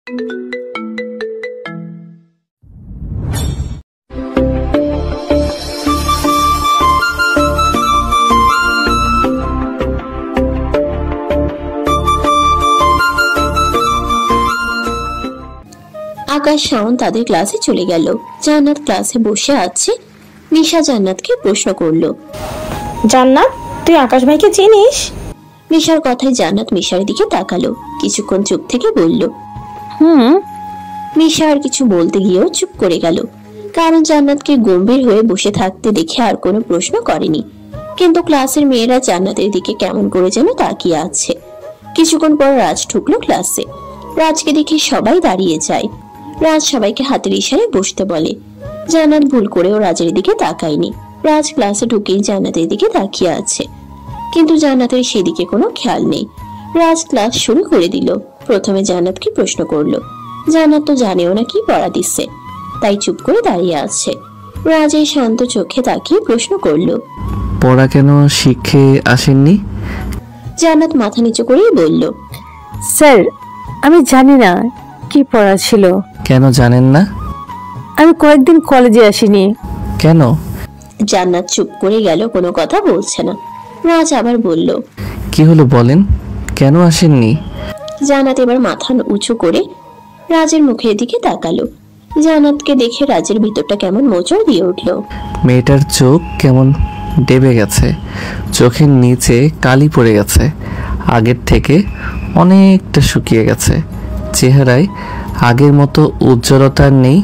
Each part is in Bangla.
আকাশ শাওন তাদের ক্লাসে চলে গেল। জান্নাত ক্লাসে বসে আছে। মিশা জান্নাতকে প্রশ্ন করলো, জান্নাত, তুই আকাশ ভাইকে চিনিস? মিশার কথায় জান্নাত মিশার দিকে তাকালো। কিছুক্ষণ চুপ থেকে বলল, মিশা আর কিছু বলতে গিয়েও চুপ করে গেল, কারণ জান্নাতকে গম্ভীর হয়ে বসে থাকতে দেখে আর কোনো প্রশ্ন করেনি। কিন্তু ক্লাসের মেয়েরা জান্নাতের দিকে কেমন করে যেন তাকিয়ে আছে। কিছুক্ষণ পর রাজ ঢুকলো ক্লাসে। রাজকে দেখে সবাই দাঁড়িয়ে যায়। রাজ সবাইকে হাতের ইশারায় বসতে বলে। জান্নাত ভুল করেও রাজের দিকে তাকায়নি। রাজ ক্লাসে ঢুকেই জান্নাতের দিকে তাকিয়ে আছে, কিন্তু জান্নাতের সেদিকে কোনো খেয়াল নেই। রাজ ক্লাস শুরু করে দিল। প্রথমে জান্নাতকে প্রশ্ন করলো। জান্নাত তো জানেও না কি পড়া দিচ্ছে, তাই চুপ করে দাঁড়িয়ে আছে। রাজের শান্ত চোখে তাকিয়ে প্রশ্ন করলো, পড়া কেন শিখে আসেননি? জান্নাত মাথা নিচু করেই বলল, স্যার, আমি জানি না কি পড়া ছিল। কেন জানেন না? আমি কয়েকদিন কলেজে আসিনি। কেন? জান্নাত চুপ করে গেল, কোনো কথা বলছে না। রাজ আবার বলল, কি হলো বলেন, কেন আসেননি? জান্নাত এবার মাথা উঁচু করে রাজের মুখের দিকে তাকালো। জান্নাতকে দেখে রাজের ভিতরটা কেমন মোচড় দিয়ে উঠল। মেয়েটার চোখ কেমন ডেবে গেছে, চোখের নিচে কালি পড়ে গেছে, আগের থেকে অনেকটা শুকিয়ে গেছে, চেহারায় আগের মতো উজ্জ্বলতা নেই।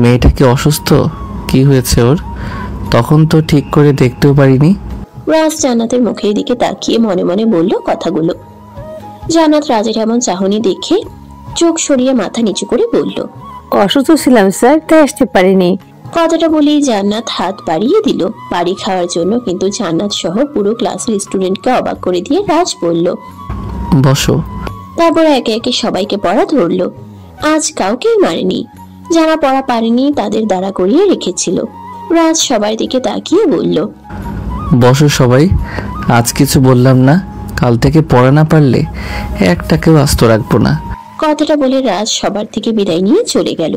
মেয়েটা কি অসুস্থ? কি হয়েছে ওর? তখন তো ঠিক করে দেখতেও পারিনি। রাজ জান্নাতের মুখের দিকে তাকিয়ে মনে মনে বলল কথাগুলো। জান্নাত রাজের এমন চাহনি দেখে চোখ সরিয়ে মাথা নিচু করে বলল, অসুস্থ ছিলাম স্যার, তাই আসতে পারিনি। কথাটা বলেই জান্নাত হাত বাড়িয়ে দিল বাড়ি খাওয়ার জন্য, কিন্তু জান্নাত সহ পুরো ক্লাসের স্টুডেন্টকে অবাক করে দিয়ে রাজ বলল, বসো। তারপর একে একে সবাইকে পড়া ধরলো। আজ কাউকেই মারেনি, যারা পড়া পারেনি তাদের দাঁড়া করিয়ে রেখেছিল। রাজ সবার দিকে তাকিয়ে বলল, বসো সবাই। আজ কিছু বললাম না, কাল থেকে পড়া না পারলে একটাকেও আস্ত রাখবো না। কথাটা বলে রাজ সবার থেকে বিদায় নিয়ে চলে গেল।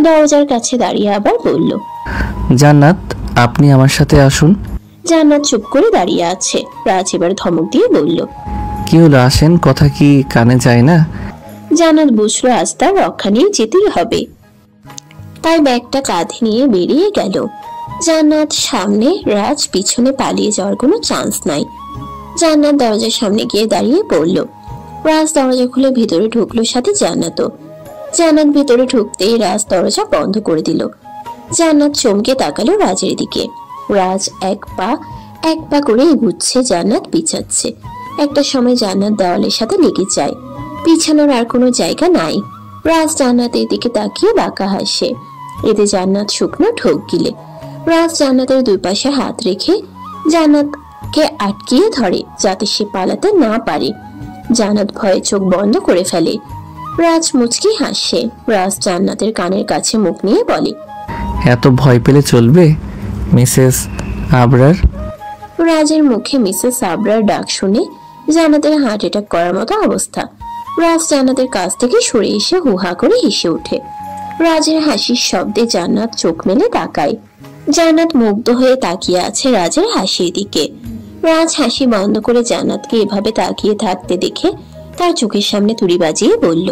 দরজার কাছে দাঁড়িয়ে আবার বলল, জান্নাত, আপনি আমার সাথে আসুন। জান্নাত চুপ করে দাঁড়িয়ে আছে। রাজ এবার ধমক দিয়ে বলল, কি হলো, আসেন, কথা কি কানে যায় না? জান্নাত বুঝলো আজ তার রক্ষা নিয়ে যেতেই হবে, তাই ব্যাগটা কাঁধে নিয়ে বেরিয়ে গেল। জান্নাত সামনে, রাজ পিছনে, পালিয়ে যাওয়ার কোনো চান্স নাই। জান্নাত দরজার সামনে গিয়ে দাঁড়িয়ে পড়ল। রাজ দরজা খুলে ভিতরে ঢুকলো, সাথে জান্নাতও। জান্নাত ভিতরে ঢুকতেই রাজ দরজা বন্ধ করে দিল। জান্নাত চমকে তাকালো রাজের দিকে। রাজ এক পা করে এগুচ্ছে, জান্নাত পিছাচ্ছে। একটা সময় জান্নাত দেওয়ালের সাথে লেগে যায়, পিছানোর আর কোনো জায়গা নাই। রাজ জান্নাতের দিকে তাকিয়ে বাঁকা হাসে। এতে জান্নাত শুকনো ঠোক গিলে। রাজ জান্নাতের দুই পাশে হাত রেখে জান্নাতকে আটকিয়ে ধরে, যাতে সে পালাতে না পারে। জান্নাত ভয়ে চোখ বন্ধ করে ফেলে। রাজ মুচকি হাসে। রাজ জান্নাতের কানের কাছে মুখ নিয়ে বলে, এত ভয় পেলে চলবে মিসেস আবরার? রাজের মুখে মিসেস আবরার ডাক শুনে জান্নাতের হার্ট অ্যাটাক করার মতো অবস্থা। রাজ জান্নাতের কাছ থেকে সরে এসে হুহা করে হেসে ওঠে। রাজের হাসির শব্দে জান্নাত চোখ মেলে তাকায়। জান্নাত মুগ্ধ হয়ে তাকিয়ে আছে রাজের হাসির দিকে। রাজ হাসি বন্ধ করে জান্নাতকে এভাবে তাকিয়ে থাকতে দেখে তার চোখের সামনে তুড়ি বাজিয়ে বলল,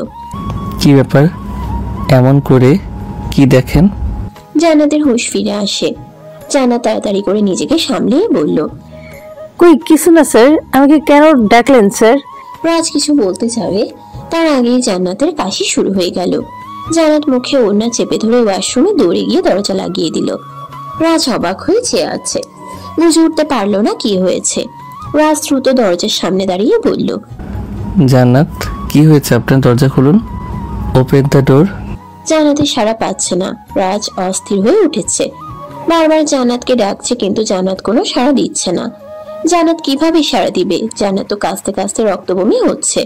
কি ব্যাপার, এমন করে কি দেখেন? জান্নাতের হুঁশ ফিরে আসে। জান্নাত তাড়াতাড়ি করে নিজেকে সামলিয়ে বলল, কই কিছু না স্যার, আমাকে কেন ডাকলেন স্যার? রাজ কিছু বলতে যাবে, তার আগেই জান্নাতের কাশি শুরু হয়ে গেল। জান্নাত মুখে ওড়না চেপে ধরে ওয়াশরুমে দৌড়ে গিয়ে দরজা লাগিয়ে দিল। রাজ অবাক হয়ে চেয়ে আছে, বুঝে উঠতে পারলো না কি হয়েছে। রাজ দ্রুত দরজার সামনে দাঁড়িয়ে বলল, জান্নাত, কি হয়েছে? আপনার দরজা খুলুন, ওপেন দ্য ডোর। জান্নাতের সাড়া পাচ্ছে না। রাজ অস্থির হয়ে উঠেছে, বারবার জান্নাতকে ডাকছে, কিন্তু জান্নাত কোনো সাড়া দিচ্ছে না। জান্নাত কিভাবে সাড়া দিবে? জান্নাত তো কাঁচতে কাঁচতে রক্ত বমি হচ্ছে।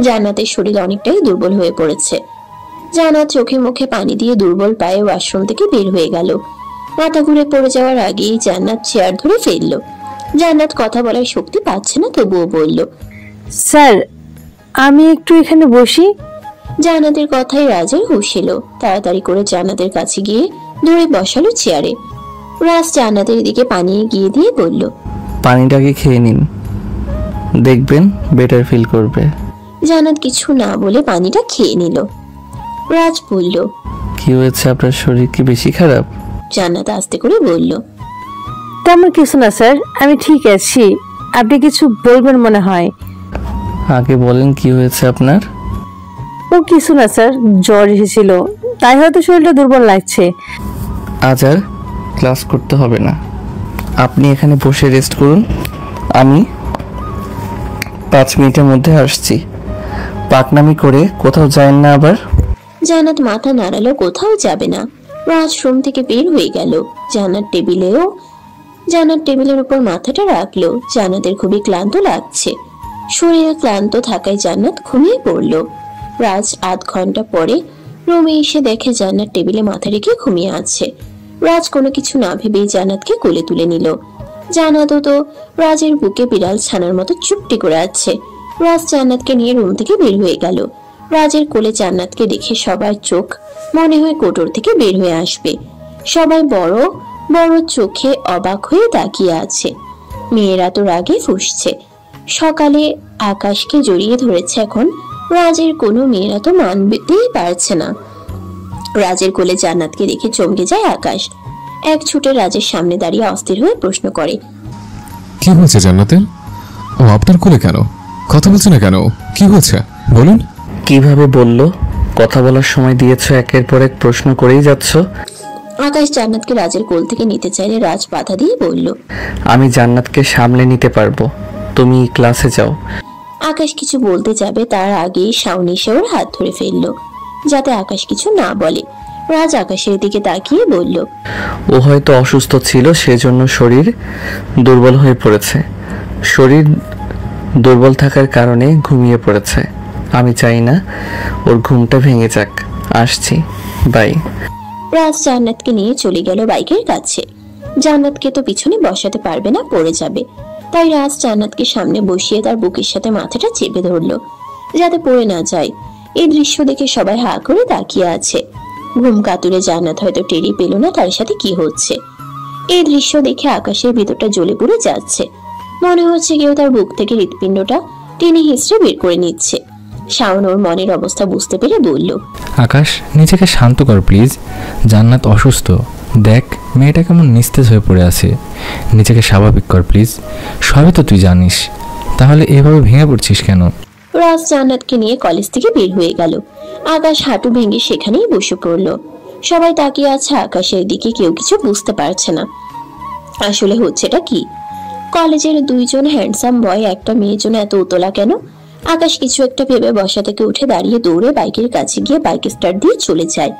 জান্নাতের শরীর অনেকটাই দুর্বল হয়ে পড়েছে। জান্নাত চোখে মুখে পানি দিয়ে দুর্বল পায়ে ওয়াশরুম থেকে বের হয়ে গেল। মাথা ঘুরে পড়ে যাওয়ার আগেই জান্নাত চেয়ার ধরে ফেলল। জান্নাত কথা বলার শক্তি পাচ্ছে না, তবুও বলল, স্যার, আমি একটু এখানে বসি। জান্নাতের কথাই রাজের হুঁশ এলো। তাড়াতাড়ি করে জান্নাতের কাছে গিয়ে দৌড়ে বসালো চেয়ারে। রাজ জান্নাতের দিকে পানি এগিয়ে দিয়ে বলল, পানিটাকে খেয়ে নিন, দেখবেন বেটার ফিল করবে। জান্নাত কিছু না বলে পানিটা খেয়ে নিল। রাজ বলল, কি হয়েছে, আপনার শরীর কি বেশি খারাপ? জান্নাত আস্তে করে বলল, তেমন কিছু না স্যার, আমি ঠিক আছি। আপনি কিছু বলবেন মনে হয়। আগে বলেন কি হয়েছে আপনার? ও কিছু না স্যার, জ্বর এসেছিল, তাই হয়তো শরীরটা দুর্বল লাগছে। আজ আর ক্লাস করতে হবে না, আপনি এখানে বসে রেস্ট করুন, আমি 5 মিনিটের মধ্যে আসছি। পাকনামি করে কোথাও যায়েন না আবার। জান্নাত মাথা নাড়ালো, কোথাও যাবে না। রাজ রুম থেকে বের হয়ে গেল। জান্নাত টেবিলের উপর মাথাটা রাখলো। জান্নাতের খুবই ক্লান্ত লাগছে। শরীরে ক্লান্ত থাকায় জান্নাত ঘুমিয়ে পড়ল। রাজ আধ ঘন্টা পরে রুমে এসে দেখে জান্নাত টেবিলে মাথা রেখে ঘুমিয়ে আছে। রাজ কোনো কিছু না ভেবেই জান্নাতকে কোলে তুলে নিল। জান্নাতও তো রাজের বুকে বিড়াল ছানার মতো চুপটি করে আছে। রাজ জান্নাতকে নিয়ে রুম থেকে বের হয়ে গেল। রাজের কোলে জান্নাতকে দেখে সবার চোখ মনে হয় কোটর থেকে বের হয়ে আসবে। সবাই বড় বড় চোখে অবাক হয়ে তাকিয়ে আছে। মেয়েরা তো রাগে ফুঁসছে। সকালে আকাশকে জড়িয়ে ধরেছে, এখন রাজের কোনো মেয়েরা তো মানতেই পারছে না। রাজের কোলে জান্নাতকে দেখে চমকে যায় আকাশ। এক ছুটে রাজের সামনে দাঁড়িয়ে অস্থির হয়ে প্রশ্ন করে, কি হয়েছে জান্নাতের? ও আপনার কোলে কেন? কথা বলছে না কেন? কি হয়েছে বলুন। কিভাবে বললো? কথা বলার সময় দিয়েছো, একের পর এক প্রশ্ন করেই যাচ্ছ। আকাশ জান্নাতকে রাজের কোল থেকে নিতে চাইলে রাজ বাধা দিয়ে বলল, আমি জান্নাতকে সামলে নিতে পারবো, তুমি ক্লাসে যাও। আকাশ কিছু বলতে যাবে তার আগেই শাওন এসে ওর হাত ধরে ফেললো, যাতে আকাশ কিছু না বলে। রাজ আকাশের দিকে তাকিয়ে বলল, ও হয়তো অসুস্থ ছিল, সেজন্য শরীর দুর্বল হয়ে পড়েছে। শরীর দুর্বল থাকার কারণে ঘুমিয়ে পড়েছে। আমি চাই না ওর ঘুমটা ভেঙে যাক। আসছি, বাই। রাজ জান্নাতকে নিয়ে চলে গেল বাইকের কাছে। জান্নাতকে তো পিছনে বসাতে পারবে না, পড়ে যাবে। তাই রাজ জান্নাতকে সামনে বসিয়ে তার বুকের সাথে মাথাটা চেপে ধরলো, যাতে পড়ে না যায়। এই দৃশ্য দেখে সবাই হা করে তাকিয়ে আছে। ঘুম কাতুরে জান্নাত হয়তো টেরি পেল না তার সাথে কি হচ্ছে। এই দৃশ্য দেখে আকাশের ভিতরটা জ্বলে পুড়ে যাচ্ছে। মনে হচ্ছে কেউ তার বুক থেকে হৃৎপিণ্ডটা টেনে হিঁচড়ে বের করে নিচ্ছে। শাওন ওর মনের অবস্থা বুঝতে পেরে বলল, আকাশ, নিজেকে শান্ত কর প্লিজ। জান্নাত অসুস্থ, দেখ মেয়েটা কেমন নিস্তেজ হয়ে পড়ে আছে। নিজেকে স্বাভাবিক কর প্লিজ। সবই তো তুই জানিস, তাহলে এভাবে ভেঙে পড়ছিস কেন? রাজ জান্নাতকে নিয়ে কলেজ থেকে বের হয়ে গেল। আকাশ হাঁটু ভেঙে সেখানেই বসে পড়ল। সবাই তাকিয়ে আছে আকাশের দিকে, কেউ কিছু বুঝতে পারছে না আসলে হচ্ছেটা কি। কলেজের 2জন হ্যান্ডসাম বয় একটা মেয়ের জন্য এত উতলা কেন? আকাশ কিছু একটা ভেবে বসা থেকে উঠে দাঁড়িয়ে দৌড়ে বাইকের কাছে গিয়ে বাইক স্টার্ট দিয়ে চলে যায়।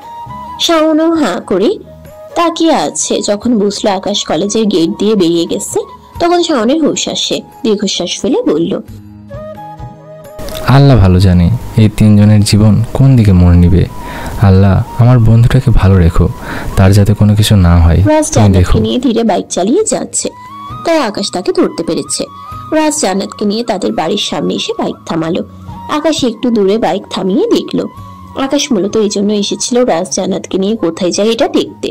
শাওনও হাঁ করে তাকিয়ে আছে। যখন বুঝলো আকাশ কলেজের গেট দিয়ে বেরিয়ে গেছে, তখন শাওনের হুঁশ আসে। দীর্ঘশ্বাস ফেলে বলল, আল্লাহ ভালো জানে এই 3 জনের জীবন কোন দিকে মোড় নিবে। আল্লাহ, আমার বন্ধুটাকে ভালো রেখো, তার যাতে কোনো কিছু না হয়। রাজ তুমি দেখো। জান্নাতকে নিয়ে ধীরে বাইক চালিয়ে যাচ্ছে, তাই আকাশ তাকে ধরতে পেরেছে। রাজ জান্নাতকে নিয়ে তাদের বাড়ির সামনে এসে বাইক থামালো। আকাশ একটু দূরে বাইক থামিয়ে দেখলো। আকাশ মূলত এই জন্য এসেছিল রাজ জান্নাতকে নিয়ে কোথায় যায় এটা দেখতে।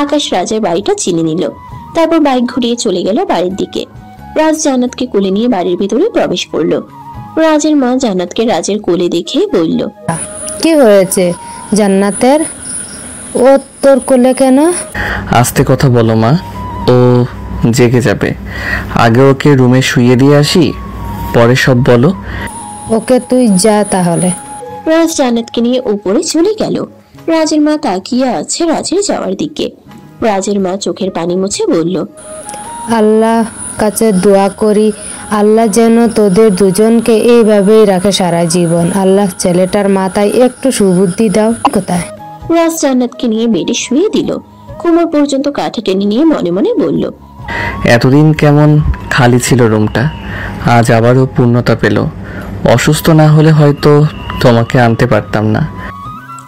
আকাশ রাজের বাড়িটা চিনে নিল, তারপর বাইক ঘুরিয়ে চলে গেল বাড়ির দিকে। রাজ জান্নাতকে কোলে নিয়ে বাড়ির ভিতরে প্রবেশ করলো। রাজের মা জান্নাতকে রাজের কোলে দেখে বলল, কি হয়েছে জান্নাতের? ও তোর কোলে কেন? আস্তে কথা বলো মা, ও জেগে যাবে। আগে ওকে রুমে শুইয়ে দিয়ে আসি, পরে সব বলো। ওকে তুই যা তাহলে। রাজ জান্নাতকে নিয়ে উপরে চলে গেল। রাজের মা তাকিয়ে আছে রাজের যাওয়ার দিকে। রাজের মা চোখের পানি মুছে বলল, আল্লাহ কাছে দোয়া করি, আল্লাহ যেন তোদের দুজনকে এইভাবেই রাখে সারা জীবন। আল্লাহ ছেলেটার মাথায় একটু সুবুদ্ধি দাও। কোথায়? রাজ জান্নাতকে নিয়ে বেডে শুয়ে দিল। কোমর পর্যন্ত কাঁথা টেনে নিয়ে মনে মনে বলল, এতদিন কেমন খালি ছিল রুমটা, আজ আবারও পূর্ণতা পেল। অসুস্থ না হলে হয়তো তোমাকে আনতে পারতাম না।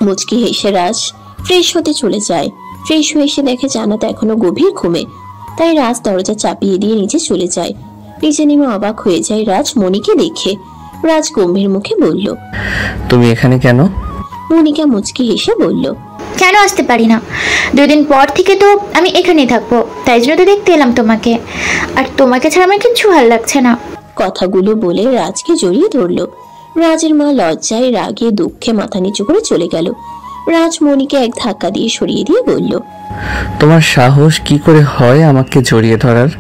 মুচকি হেসে রাজ ফ্রেশ হতে চলে যায়। ফ্রেশ হয়ে এসে দেখে জান্নাত এখনো গভীর ঘুমে, তাই রাজ দরজা চাপিয়ে দিয়ে নিচে চলে যায়। নিচে নেমে অবাক হয়ে যায় রাজ মনিকে দেখে। রাজ গম্ভীর মুখে বলল, তুমি এখানে কেন? মনিকা মুচকি হেসে বলল, কেন আসতে পারি না? 2 দিন পর থেকে তো আমি এখানেই থাকবো, তাই জন্য তো দেখতে এলাম তোমাকে। আর তোমাকে ছাড়া আমার কিচ্ছু ভালো লাগছে না। কথাগুলো বলে রাজকে জড়িয়ে ধরল। রাজের মা লজ্জায় রাগে দুঃখে মাথা নিচু করে চলে গেল। রাজ মনিকে এক ধাক্কা দিয়ে সরিয়ে দিয়ে বলল, তোমার সাহস কি করে হয় আমাকে জড়িয়ে ধরার?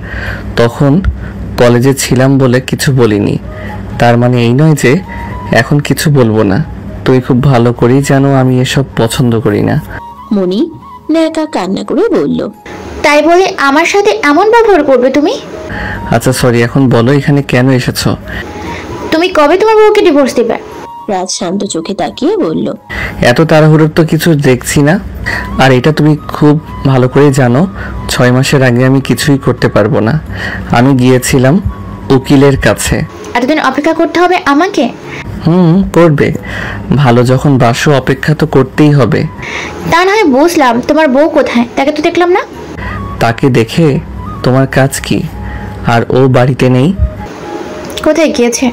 তখন কলেজে ছিলাম বলে কিছু বলিনি, তার মানে এই নয় যে এখন কিছু বলবো না। তুই খুব ভালো করেই জানো আমি এসব পছন্দ করি না। মনি ন্যাকা কান্না করে বলল, তাই বলে আমার সাথে এমন ব্যবহার করবে তুমি? আচ্ছা সরি, এখন বলো এখানে কেন এসেছো? তুমি কবে তোমার বউকে ডিভোর্স দিবে? রাজ শান্ত চোখে তাকিয়ে বলল, এত তাড়াহুড়োর তো কিছু দেখছি না। আর এটা তুমি খুব ভালো করে জানো 6 মাসের আগে আমি কিছুই করতে পারবো না। আমি গিয়েছিলাম উকিলের কাছে। এতদিন অপেক্ষা করতে হবে আমাকে? করবে, ভালো যখন বাসো অপেক্ষা তো করতেই হবে। তা না হয় বুঝলাম, তোমার বউ কোথায়? তাকে তো দেখলাম না। তাকে দেখে তোমার কাজ কি? আর ও বাড়িতে নেই। কোথায় গিয়েছে?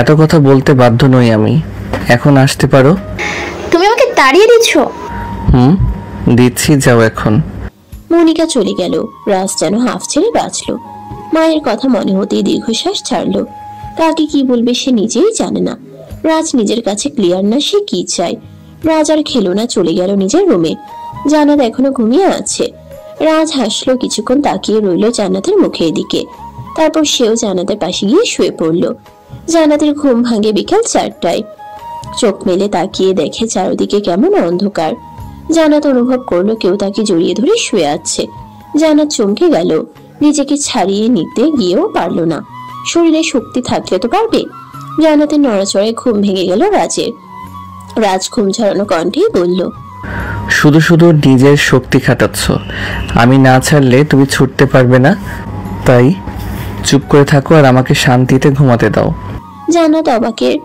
এত কথা বলতে বাধ্য নই আমি, এখন আসতে পারো। তুমি আমাকে তাড়িয়ে দিচ্ছ? দিচ্ছি, যাও এখন। মনিকা চলে গেল। রাজ যেন হাফ ছেড়ে বাঁচল। মায়ের কথা মনে হতেই দীর্ঘশ্বাস ছাড়লো। কাকে কি বলবে সে নিজেই জানে না। রাজ নিজের কাছে ক্লিয়ার না সে কি চায়। রাজ আর খেলো না, চলে গেল নিজের রুমে। জান্নাত এখনো ঘুমিয়ে আছে। রাজ হাসলো, কিছুক্ষণ তাকিয়ে রইল জান্নাতের মুখের দিকে। তারপর সেও জান্নাতের পাশে গিয়ে শুয়ে পড়ল। জান্নাতের ঘুম ভাঙে বিকাল 4টায়। চোখ মেলে তাকিয়ে দেখে চারদিকে কেমন অন্ধকার। জান্নাত অনুভব করলো কেউ তাকে জড়িয়ে ধরে শুয়ে আছে। জান্নাত চমকে গেল, নিজেকে ছাড়িয়ে নিতে গিয়েও পারল না। শরীরে শক্তি থাকলে তো পারবে। জান্নাতের নড়াচড়ায় ঘুম ভেঙে গেল রাজের। রাজ ঘুম ঝরানো কণ্ঠে বলল, শুধু শুধু নিজের শক্তি খাটাচ্ছ। আমি না ছাড়লে তুমি ছুটতে পারবে না, তাই চুপ করে থাকো আর আমাকে শান্তিতে ঘুমাতে দাও। জান্নাত অবাকের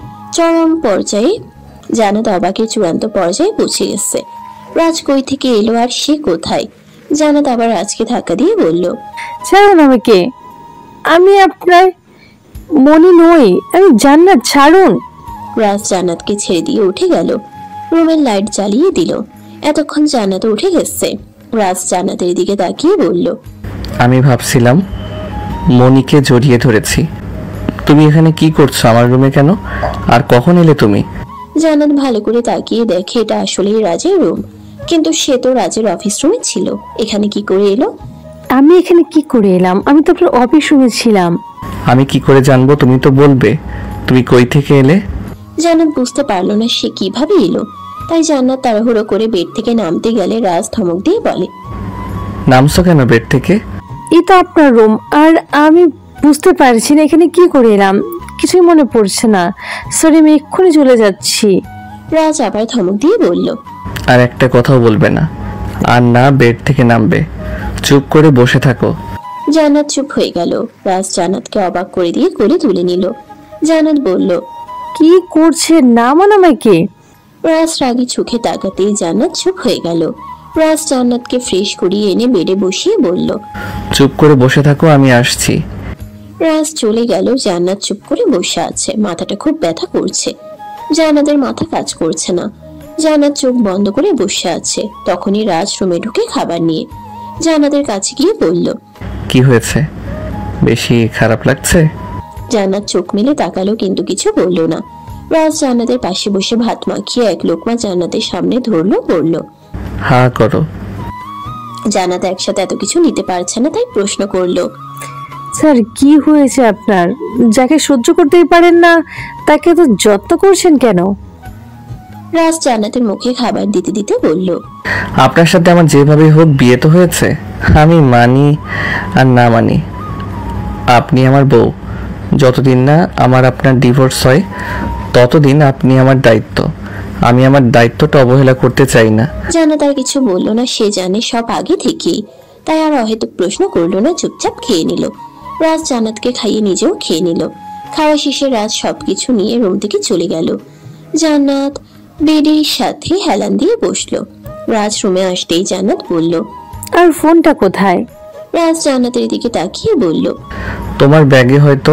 চূড়ান্ত পর্যায়ে পৌঁছে গেছে। রাজ কই থেকে এলো আর সে কোথায়? জান্নাত আবার রাজকে ধাক্কা দিয়ে বলল, ছাড়ুন আমাকে, আমি আপনার মনি নই, আমি জান্নাত, ছাড়ুন। রাজ জান্নাতকে ছেড়ে দিয়ে উঠে গেল। রুমের লাইট জ্বালিয়ে দিল। এতক্ষণ জান্নাত উঠে গেছে। রাজ জান্নাতের দিকে তাকিয়ে বলল, আমি ভাবছিলাম মনিকে জড়িয়ে ধরেছি। তুমি এখানে কি করছো আমার রুমে কেন? আর কখন এলে তুমি? জান্নাত ভালো করে তাকিয়ে দেখে এটা আসলেই রাজের রুম, কিন্তু সে তো রাজের অফিস রুমে ছিল। এখানে কি করে এলো? আমি এখানে কি করে এলাম? আমি তো আপনার অফিস রুমে ছিলাম। আমি কি করে জানবো? তুমি তো বলবে। তুমি কই থেকে এলে? জান্নাত বুঝতে পারলো না সে কিভাবে এলো। তাই জান্নাত তাড়াহুড়ো করে বেড থেকে নামতে গেলে রাজ ধমক দিয়ে বলে, নামছো কেন বেড থেকে? এই তো আপনার রুম, আর আমি বুঝতে পারছি না এখানে কি করে এলাম। কিছুই মনে পড়ছে না। সরি, আমি এক্ষুনি চলে যাচ্ছি। রাজ আবার ধমক দিয়ে বলল, আর একটা কথাও বলবে না, আর না বেড থেকে নামবে। চুপ করে বসে থাকো। জান্নাত চুপ হয়ে গেল। রাজ জান্নাতকে অবাক করে দিয়ে কোলে তুলে নিল। জান্নাত বলল, কি করছে? নামান আমাকে। রাজ রাগী চোখে তাকাতেই জান্নাত চুপ হয়ে গেল। রাজ জান্নাতকে ফ্রেশ করিয়ে এনে বেডে বসিয়ে বলল, চুপ করে বসে থাকো, আমি আসছি। রাজ চলে গেল। জান্নাত চুপ করে বসে আছে। মাথাটা খুব ব্যথা করছে। জান্নাতের মাথা কাজ করছে না। জান্নাত চোখ বন্ধ করে বসে আছে। তখনই রাজ রুমে ঢুকে খাবার নিয়ে জান্নাতের কাছে গিয়ে বলল, কি হয়েছে? বেশি খারাপ লাগছে? জান্নাত চোখ মেলে তাকালো, কিন্তু কিছু বলল না। রাজ জান্নাতের পাশে বসে ভাত মাখিয়ে এক লোকমা জান্নাতের সামনে ধরলো, বলল, হা করো। জান্নাত একসাথে এত কিছু নিতে পারছে না, তাই প্রশ্ন করলো, স্যার কি হয়েছে আপনার? যাকে সহ্য করতেই পারেন না তাকে তো যত্ন করছেন কেন? রাজ জান্নাতের মুখে খাবার দিতে দিতে বলল, আপনার সাথে আমার যেভাবে হোক বিয়ে তো হয়েছে। আমি মানি আর না মানি, আপনি আমার বউ। যতদিন না আমার আপনার ডিভোর্স হয় ততদিন আপনি আমার দায়িত্ব। আমি আমার দায়িত্বটা অবহেলা করতে চাই না। জান্নাত আর কিছু বলল না। সে জানে সব আগে থেকেই, তাই আর অহেতুক প্রশ্ন করলো না, চুপচাপ খেয়ে নিল। রাজ জান্নাতকে খাইয়ে নিজেও খেয়ে নিল। খাওয়া শেষে রাজ সবকিছু নিয়ে রুম থেকে চলে গেল। জান্নাত বেডের সাথে হেলান দিয়ে বসলো। রাজ রুমে আসতেই জান্নাত বলল, আর ফোনটা কোথায়? রাজ জান্নাতের দিকে তাকিয়ে বলল, তোমার ব্যাগে হয়তো।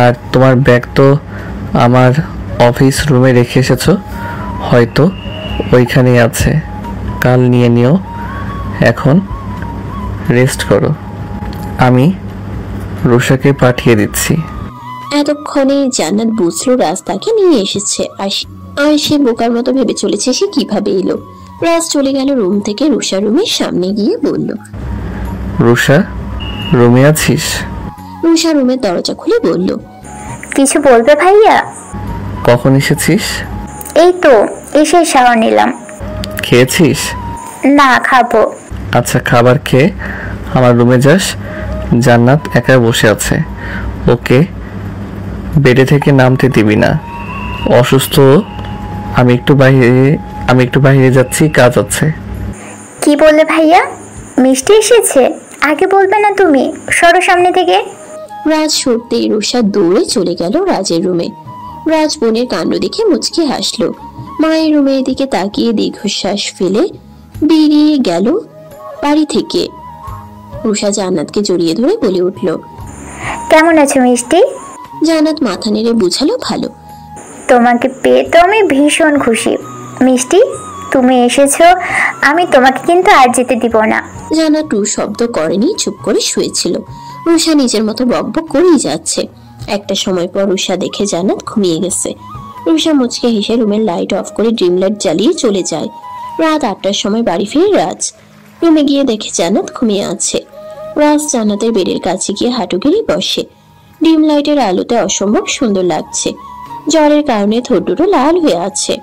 আর তোমার ব্যাগ তো আমার অফিস রুমে রেখে এসেছো, হয়তো ওইখানেই আছে, কাল নিয়ে নিও। এখন রেস্ট করো, আমি রুষাকে পাঠিয়ে দিচ্ছি। এতক্ষণে জান্নাত বুঝলো রাজ তাকে নিয়ে এসেছে, আর সে বোকার মতো ভেবে চলেছে সে কিভাবে এলো। রাজ চলে গেল রুম থেকে রুষা রুমের সামনে গিয়ে বলল, রুষা, রুমে আছিস? রুষা রুমের দরজা খুলে বলল, কিছু বলবে ভাইয়া? কখন এসেছিস? এই তো এসে শাওয়ার নিলাম। খেয়েছিস? না, খাবো। আচ্ছা, খাবার খেয়ে আমার রুমে যাস। জান্নাত একা বসে আছে, ওকে বেডে থেকে নামতে দিবি না, অসুস্থ। আমি একটু বাইরে যাচ্ছি, কাজ আছে। কি বললে ভাইয়া? মিষ্টি এসেছে? আগে বলবে না তুমি, সরো সামনে থেকে। রাজ সরতেই রুষা দৌড়ে চলে গেল রাজের রুমে। রাজ বোনের কাণ্ড দেখে মুচকি হাসলো। মায়ের রুমের দিকে তাকিয়ে দীর্ঘশ্বাস ফেলে বেরিয়ে গেল বাড়ি থেকে। রুষা জান্নাতকে জড়িয়ে ধরে বলে উঠল, কেমন আছো মিষ্টি? জান্নাত মাথা নেড়ে বুঝালো, ভালো। তোমাকে পেয়ে তো আমি ভীষণ খুশি। মিষ্টি, তুমি এসেছো, আমি তোমাকে কিন্তু আর যেতে দিব না। জান্নাত টু শব্দ করেনি, চুপ করে শুয়েছিল। রুষা নিজের মতো বকবক করেই যাচ্ছে। একটা সময় পর রুষা দেখে জান্নাত ঘুমিয়ে গেছে। রুষা মুচকে হেসে রুমের লাইট অফ করে ড্রিম লাইট জ্বালিয়ে চলে যায়। রাত 8টার সময় বাড়ি ফিরে রাজ। রুমে গিয়ে দেখে জান্নাত ঘুমিয়ে আছে। রাজ জান্নাতের বেডের কাছে গিয়ে হাঁটু গেড়ে বসে। ডিম লাইটের আলোতে অসম্ভব সুন্দর লাগছে। জ্বরের কারণে ঠোঁট দুটো লাল হয়ে আছে।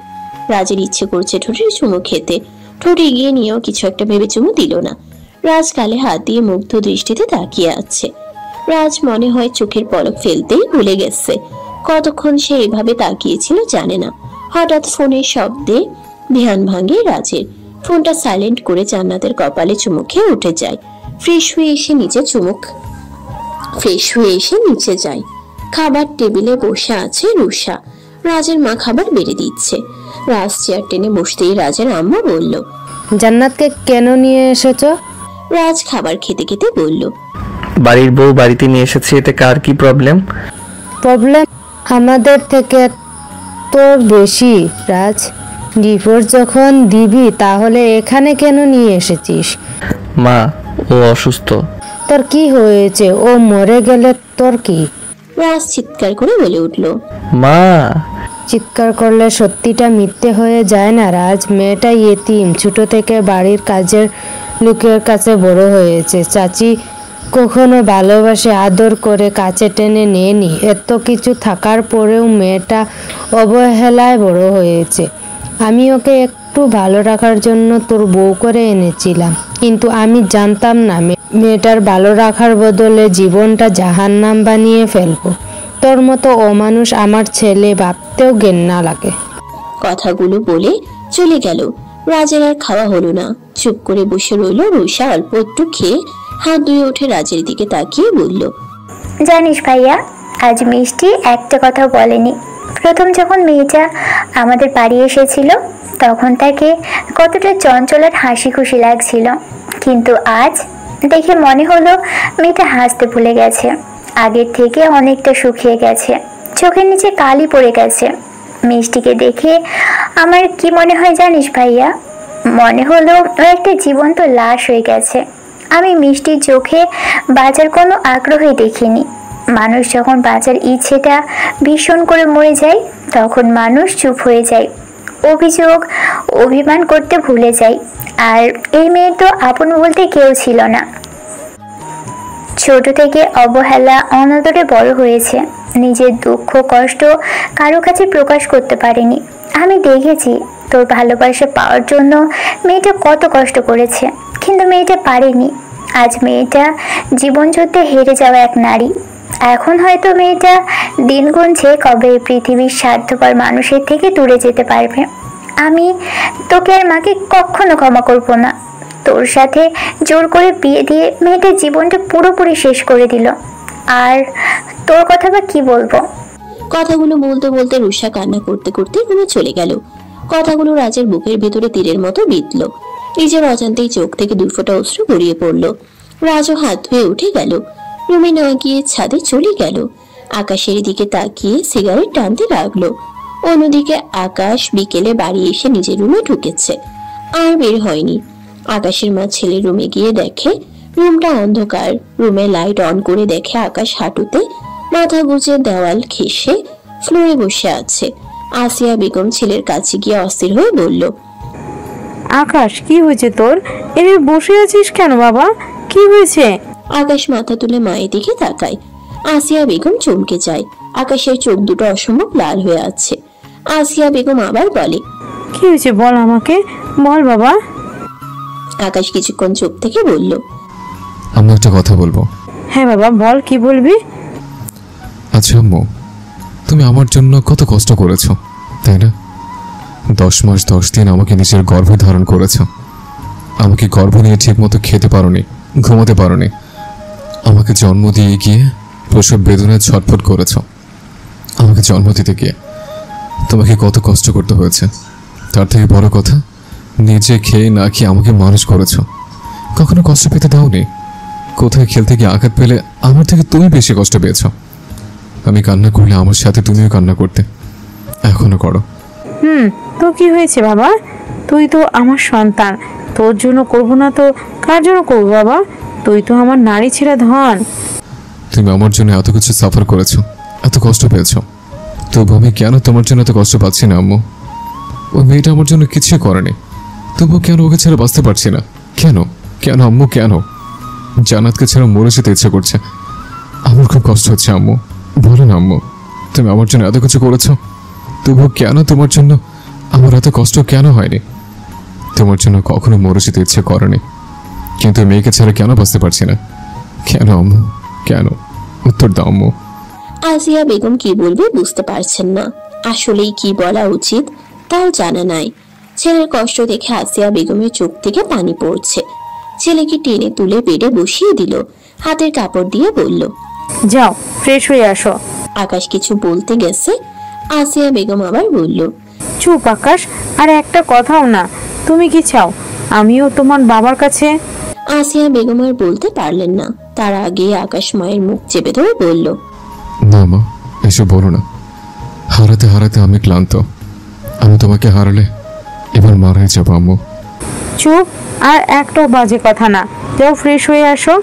রাজের ইচ্ছে করছে ঠোঁটের চুমু খেতে। ঠোঁট এগিয়ে নিয়েও কিছু একটা ভেবে চুমু দিল না। রাজ গালে হাত দিয়ে মুগ্ধ দৃষ্টিতে তাকিয়ে আছে। রাজ মনে হয় চোখের পলক ফেলতেই ভুলে গেছে কতক্ষণ সে এভাবে তাকিয়েছিল জানে না। হঠাৎ ফোনের শব্দে ধ্যান ভাঙে রাজের। ফোনটা সাইলেন্ট করে জান্নাতের কপালে চুমু খেয়ে উঠে যায়। ফ্রেশ হয়ে এসে নিচে যায়। খাবার টেবিলে বসে আছে রুষা। রাজের মা খাবার বেড়ে দিচ্ছে। রাজ চেয়ার টেনে বসতেই রাজের আম্মা বলল, জান্নাতকে কেন নিয়ে এসেছো? রাজ খাবার খেতে খেতে বলল, বাড়ির বউ বাড়িতে নিয়ে এসেছি, এতে কার কি প্রবলেম? প্রবলেম আমাদের থেকে তোর বেশি। রাজ, ডিভোর্স যখন দিবি তাহলে এখানে কেন নিয়ে এসেছিস? মা, ও অসুস্থ। তোর কি হয়েছে? ও মরে গেলে তোর কি? রাজ চিৎকার করে বলে উঠল, মা। চিৎকার করলে সত্যিটা মিথ্যে হয়ে যায় না রাজ। মেয়েটা ইয়েতিম, ছোট থেকে বাড়ির কাজের লোকের কাছে বড় হয়েছে। চাচি কখনো ভালোবাসে, আদর করে কাছে টেনে নেয়নি। এত কিছু থাকার পরেও মেয়েটা অবহেলায় বড় হয়েছে। আমি ওকে একটু ভালো রাখার জন্য তোর বউ করে এনেছিলাম, কিন্তু আমি জানতাম না মেয়েটার ভালো রাখার বদলে জীবনটা জাহান্নাম বানিয়ে ফেলবো। তোর মতো অমানুষ আমার ছেলে ভাবতেও ঘেন্না লাগে। কথাগুলো বলে চলে গেল। রাজের আর খাওয়া হলো না। চুপ করে বসে রইল রুষা। অল্প একটু খেয়ে হাত ধুয়ে উঠে রাজের দিকে তাকিয়ে বলল, জানিস ভাইয়া, আজ মিষ্টি একটা কথা বলেনি। প্রথম যখন মেয়েটা আমাদের বাড়ি এসেছিল তখন তাকে কতটা চঞ্চল আর হাসি খুশি লাগছিল, কিন্তু আজ দেখে মনে হলো মেয়েটা হাসতে ভুলে গেছে। আগের থেকে অনেকটা শুকিয়ে গেছে, চোখের নিচে কালি পড়ে গেছে। মিষ্টিকে দেখে আমার কি মনে হয় জানিস ভাইয়া? মনে হলো ও একটা জীবন্ত লাশ হয়ে গেছে। আমি মিষ্টির চোখে বাঁচার কোনো আগ্রহই দেখিনি। মানুষ যখন বাঁচার ইচ্ছেটা ভীষণ করে মরে যায় তখন মানুষ চুপ হয়ে যায়, অভিমান করতে ভুলে যায়। আর এই মেয়ে তো আপন বলতে কেউ ছিল না। ছোট থেকে অবহেলা অনাদরে বড় হয়েছে। নিজের দুঃখ কষ্ট কারো কাছে প্রকাশ করতে পারেনি। আমি দেখেছি তোর ভালোবাসা পাওয়ার জন্য মেয়েটা কত কষ্ট করেছে, কিন্তু মেয়েটা পারেনি। আজ মেয়েটা জীবন যুদ্ধে হেরে যাওয়া এক নারী। এখন হয়তো মেয়েটা দিন গুনছে কবে পৃথিবীর স্বার্থপর মানুষের থেকে দূরে যেতে পারবে। আমি তোকে আর মাকে কখনো ক্ষমা করব না। তোর সাথে জোর করে বিয়ে দিয়ে মেয়েটার জীবনটা পুরোপুরি শেষ করে দিল। আর তোর কথা বা কি বলবো? কথাগুলো বলতে বলতে রুষা কান্না করতে করতে রুমে চলে গেল। কথাগুলো রাজের বুকের ভেতরে তীরের মতো বিঁধল। নিজের অজান্তেই চোখ থেকে 2 ফোঁটা অশ্রু গড়িয়ে পড়ল। রাজও হাত ধুয়ে উঠে গেল। রুমে না গিয়ে ছাদে চলে গেল। আকাশের দিকে তাকিয়ে সিগারেট টানতে লাগলো। অন্যদিকে আকাশ বিকেলে বাড়ি এসে নিজের রুমে ঢুকেছে, আর বের হয়নি। আকাশের মা ছেলের রুমে গিয়ে দেখে রুমটা অন্ধকার। রুমে লাইট অন করে দেখে আকাশ হাঁটুতে মাথা গুজে দেওয়াল ঘেঁষে ফ্লোরে বসে আছে। আসিয়া বেগম ছেলের কাছে গিয়ে অস্থির হয়ে বলল, আকাশ কি হয়েছে তোর? এভাবে বসে আছিস কেন বাবা? কি হয়েছে? আকাশ মাথা তুলে মায়ের দিকে তাকায়। আসিয়া বেগম চমকে যায়। আকাশের চোখ দুটো অসম্ভব লাল হয়ে আছে। আসিয়া বেগম আবার বলে, কি হয়েছে বল আমাকে, বল বাবা। আকাশ কিছুক্ষণ চুপ থেকে বলল, আমি একটা কথা বলবো। হ্যাঁ বাবা বল, কি বলবি? আচ্ছা আম্মু, তুমি আমার জন্য কত কষ্ট করেছো, তাই না? 10 মাস 10 দিন আমাকে নিজের গর্ভে ধারণ করেছো। আমাকে গর্ভ নিয়ে ঠিক মতো খেতে পারোনি, ঘুমাতে পারোনি। আমাকে জন্ম দিয়ে গিয়ে প্রসব বেদনায় ছটফট করেছো। আমাকে জন্ম দিতে গিয়ে তোমাকে কত কষ্ট করতে হয়েছে। তার থেকে বড় কথা, নিজে খেয়ে না খেয়ে আমাকে মানুষ করেছো। কখনো কষ্ট পেতে দাওনি। কোথায় খেলতে গিয়ে আঘাত পেলে আমার থেকে তুমি বেশি কষ্ট পেয়েছো। আমি কান্না করলে আমার সাথে তুমিও কান্না করতে, এখনো করো। তো কি হয়েছে বাবা? তুই তো আমার সন্তান, তোর জন্য করব না তো কার জন্য করবো বাবা? তুই তো আমার নারী ছেড়ে ধন। তুমি আমার জন্য এত কিছু সাফার করেছো, এত কষ্ট পেয়েছো, তবু আমি কেন তোমার জন্য এত কষ্ট পাচ্ছি না আম্মু? ওই মেয়েটা আমার জন্য কিছুই করেনি, তবু কেন ওকে ছেড়ে বাঁচতে পারছি না? কেন কেন আম্মু, কেন? জান্নাতকে ছেড়ে মরে যেতে ইচ্ছে করছে। আমার খুব কষ্ট হচ্ছে আম্মু, বলো না আম্মু, তুমি আমার জন্য এত কিছু করেছো, তবু কেন তোমার জন্য আমার এত কষ্ট কেন হয়নি? তোমার জন্য কখনো মরে যেতে ইচ্ছে করেনি, কিন্তু মেয়েকে ছেড়ে কেন বাঁচতে পারছি না? কেন আম্মু, কেন? উত্তর দাও আম্মু। আসিয়া বেগম কি বলবে বুঝতে পারছেন না। আসলেই কি বলা উচিত তাও জানা নাই। ছেলের কষ্ট দেখে আসিয়া বেগমের চোখ থেকে পানি পড়ছে। ছেলেকে টেনে তুলে বেডে বসিয়ে দিল, হাতের কাপড় দিয়ে বলল, যাও ফ্রেশ হয়ে আসো। আকাশ কিছু বলতে গেছে, আসিয়া বেগম আবার বলল, চুপ আকাশ, আর একটা কথাও না। তুমি কি চাও আমিও তোমার বাবার কাছে? আসিয়া বেগম আর বলতে পারলেন না। তার আগে আকাশ মায়ের মুখ চেপে ধরে বলল, না মা, এসব বলো না। হারাতে হারাতে আমি ক্লান্ত। আমি তোমাকে হারালে এবার মারাই যাবো আম্মু। চুপ, আর একটাও বাজে কথা না। যাও ফ্রেশ হয়ে আসো।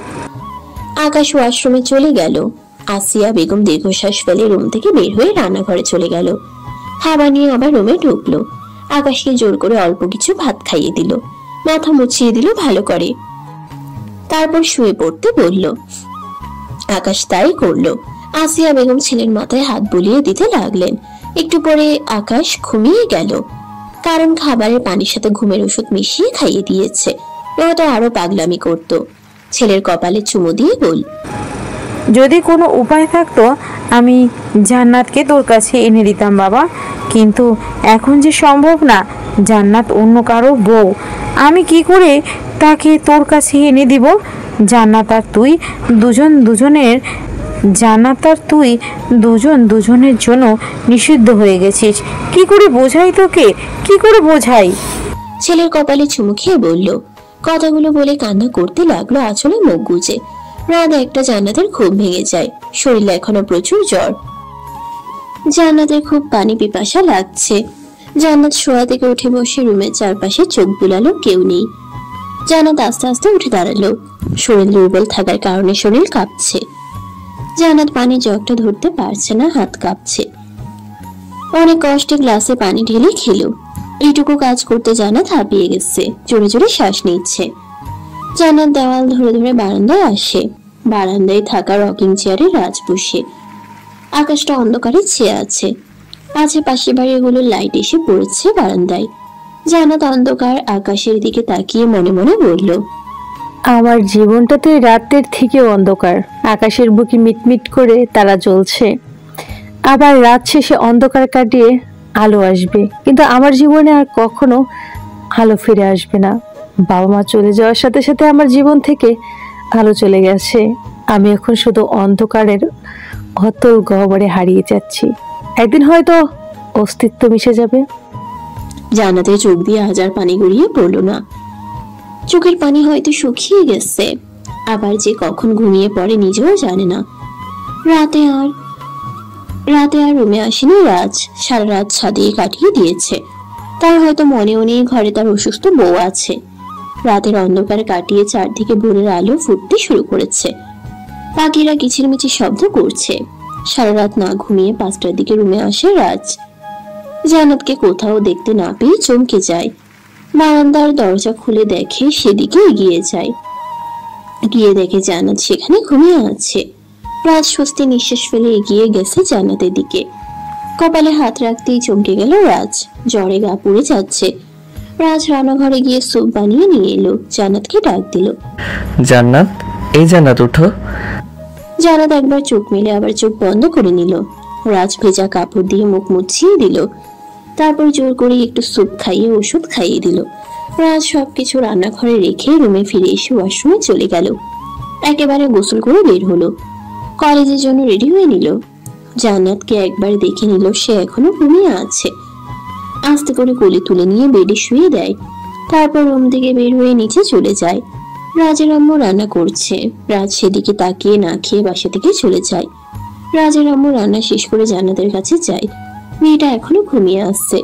আকাশ ওয়াশরুমে চলে গেল। আসিয়া বেগম দীর্ঘশ্বাস ফেলে রুম থেকে বের হয়ে রান্নাঘরে চলে গেল। খাবার নিয়ে আবার রুমে ঢুকলো। আকাশকে জোর করে অল্প কিছু ভাত খাইয়ে দিল, মাথা মুছিয়ে দিল ভালো করে, তারপর শুয়ে পড়তে বলল। আকাশ তাই করলো। আসিয়া বেগম ছেলের মাথায় হাত বুলিয়ে দিতে লাগলেন। একটু পরে আকাশ ঘুমিয়ে গেল, কারণ খাবারের পানির সাথে ঘুমের ওষুধ মিশিয়ে খাইয়ে দিয়েছে। নয়তো আরো পাগলামি করত। ছেলের কপালে চুমু দিয়ে বল, যদি কোনো উপায় থাকতো আমি জান্নাতকে তোর কাছে এনে দিতাম বাবা, কিন্তু এখন যে সম্ভব না। জান্নাত অন্য কারো বউ, আমি কি করে তাকে তোর কাছে এনে দিব? জান্নাত আর তুই দুজনের জন্য নিষিদ্ধ হয়ে গেছিস। কি করে বোঝাই তোকে, কি করে বোঝাই? ছেলের কপালে চুমু খেয়ে বলল। কথাগুলো বলে কান্না করতে লাগলো আঁচলে মুখ গুজে। রাত একটা জান্নাতের খুব ভেঙে যায়। শরীরে এখনো প্রচুর জ্বর। জান্নাতের খুব পানি পিপাসা লাগছে। জান্নাত শোয়া থেকে উঠে বসে রুমের চারপাশে চোখ বুলালো, কেউ নেই। জান্নাত আস্তে আস্তে উঠে দাঁড়ালো। শরীর দুর্বল থাকার কারণে শরীর কাঁপছে। জান্নাত পানি জগটা ধরতে পারছে না, হাত কাঁপছে। অনেক কষ্টে গ্লাসে পানি ঢেলে খেলো। এইটুকু কাজ করতে জান্নাত হাঁপিয়ে গেছে, জোরে জোরে শ্বাস নিচ্ছে। জান্নাত দেওয়াল ধরে ধরে বারান্দায় আসে। বারান্দায় থাকা রকিং চেয়ারে রাজ বসে। আকাশটা অন্ধকারে ছেয়ে আছে। আশেপাশে বাড়িগুলোর লাইট এসে পড়েছে বারান্দায়। জান্নাত অন্ধকার আকাশের দিকে তাকিয়ে মনে মনে বলল, আমার জীবনটাতে রাতের থেকেও অন্ধকার। আকাশের বুকে মিটমিট করে তারা জ্বলছে। আবার রাত শেষে অন্ধকার কাটিয়ে আলো আসবে, কিন্তু আমার জীবনে আর কখনো আলো ফিরে আসবে না। বাবা মা চলে যাওয়ার সাথে সাথে আমার জীবন থেকে আলো চলে গেছে। আমি এখন শুধু অন্ধকারের অতল গহ্বরে হারিয়ে যাচ্ছি। একদিন হয়তো অস্তিত্ব মিশে যাবে। জান্নাতের চোখ দিয়ে হাজার পানি গড়িয়ে পড়ল না। চোখের পানি হয়তো শুকিয়ে গেছে। আবার যে কখন ঘুমিয়ে পড়ে নিজেও জানে না। রাতে আর রাতে আর রুমে আসেনি রাজ। সারা রাত ছাদে কাটিয়ে দিয়েছে। তার হয়তো মনেও নেই ঘরে তার অসুস্থ বউ আছে। রাতের অন্ধকার কাটিয়ে চারদিকে ভোরের আলো ফুটতে শুরু করেছে। পাখিরা কিচিরমিচির শব্দ করছে। সারা রাত না ঘুমিয়ে 5টার দিকে রুমে আসে রাজ। জান্নাতকে কোথাও দেখতে না পেয়ে চমকে যায়। বারান্দার দরজা খুলে দেখে, সেদিকে এগিয়ে যায়। গিয়ে দেখে জান্নাত সেখানে ঘুমিয়ে আছে। রাজ স্বস্তি নিঃশ্বাস ফেলে এগিয়ে গেছে জান্নাতের দিকে। কপালে হাত রাখতেই চমকে গেল রাজ। জ্বরে গা পুড়ে যাচ্ছে। রাজ রান্নাঘরে গিয়ে স্যুপ বানিয়ে নিয়ে এলো। জান্নাতকে ডাক দিল, জান্নাত, এই জান্নাত উঠো। জান্নাত একবার চোখ মেলে আবার চোখ বন্ধ করে নিল। রাজ ভেজা কাপড় দিয়ে মুখ মুছিয়ে দিল। তারপর জোর করে একটু স্যুপ খাইয়ে ওষুধ খাইয়ে দিল। রাজ সবকিছু রান্নাঘরে রেখে রুমে ফিরে এসে ওয়াশরুমে চলে গেল। একেবারে গোসল করে বের হলো। কলেজের জন্য রেডি হয়ে নিল। জান্নাতকে একবার দেখে নিল সে এখনো ঘুমিয়ে আছে। আস্তে করে কোলে তুলে নিয়ে বেডে শুয়ে দেয়। তারপর রুম থেকে বের হয়ে নিচে চলে যায়। রাজের আম্মু রান্না করছে। রাজ সেদিকে তাকিয়ে না খেয়ে বাসা থেকে চলে যায়। রাজের আম্মু রান্না শেষ করে জান্নাতের কাছে যায়। মেয়েটা এখনো ঘুমিয়ে আসছে।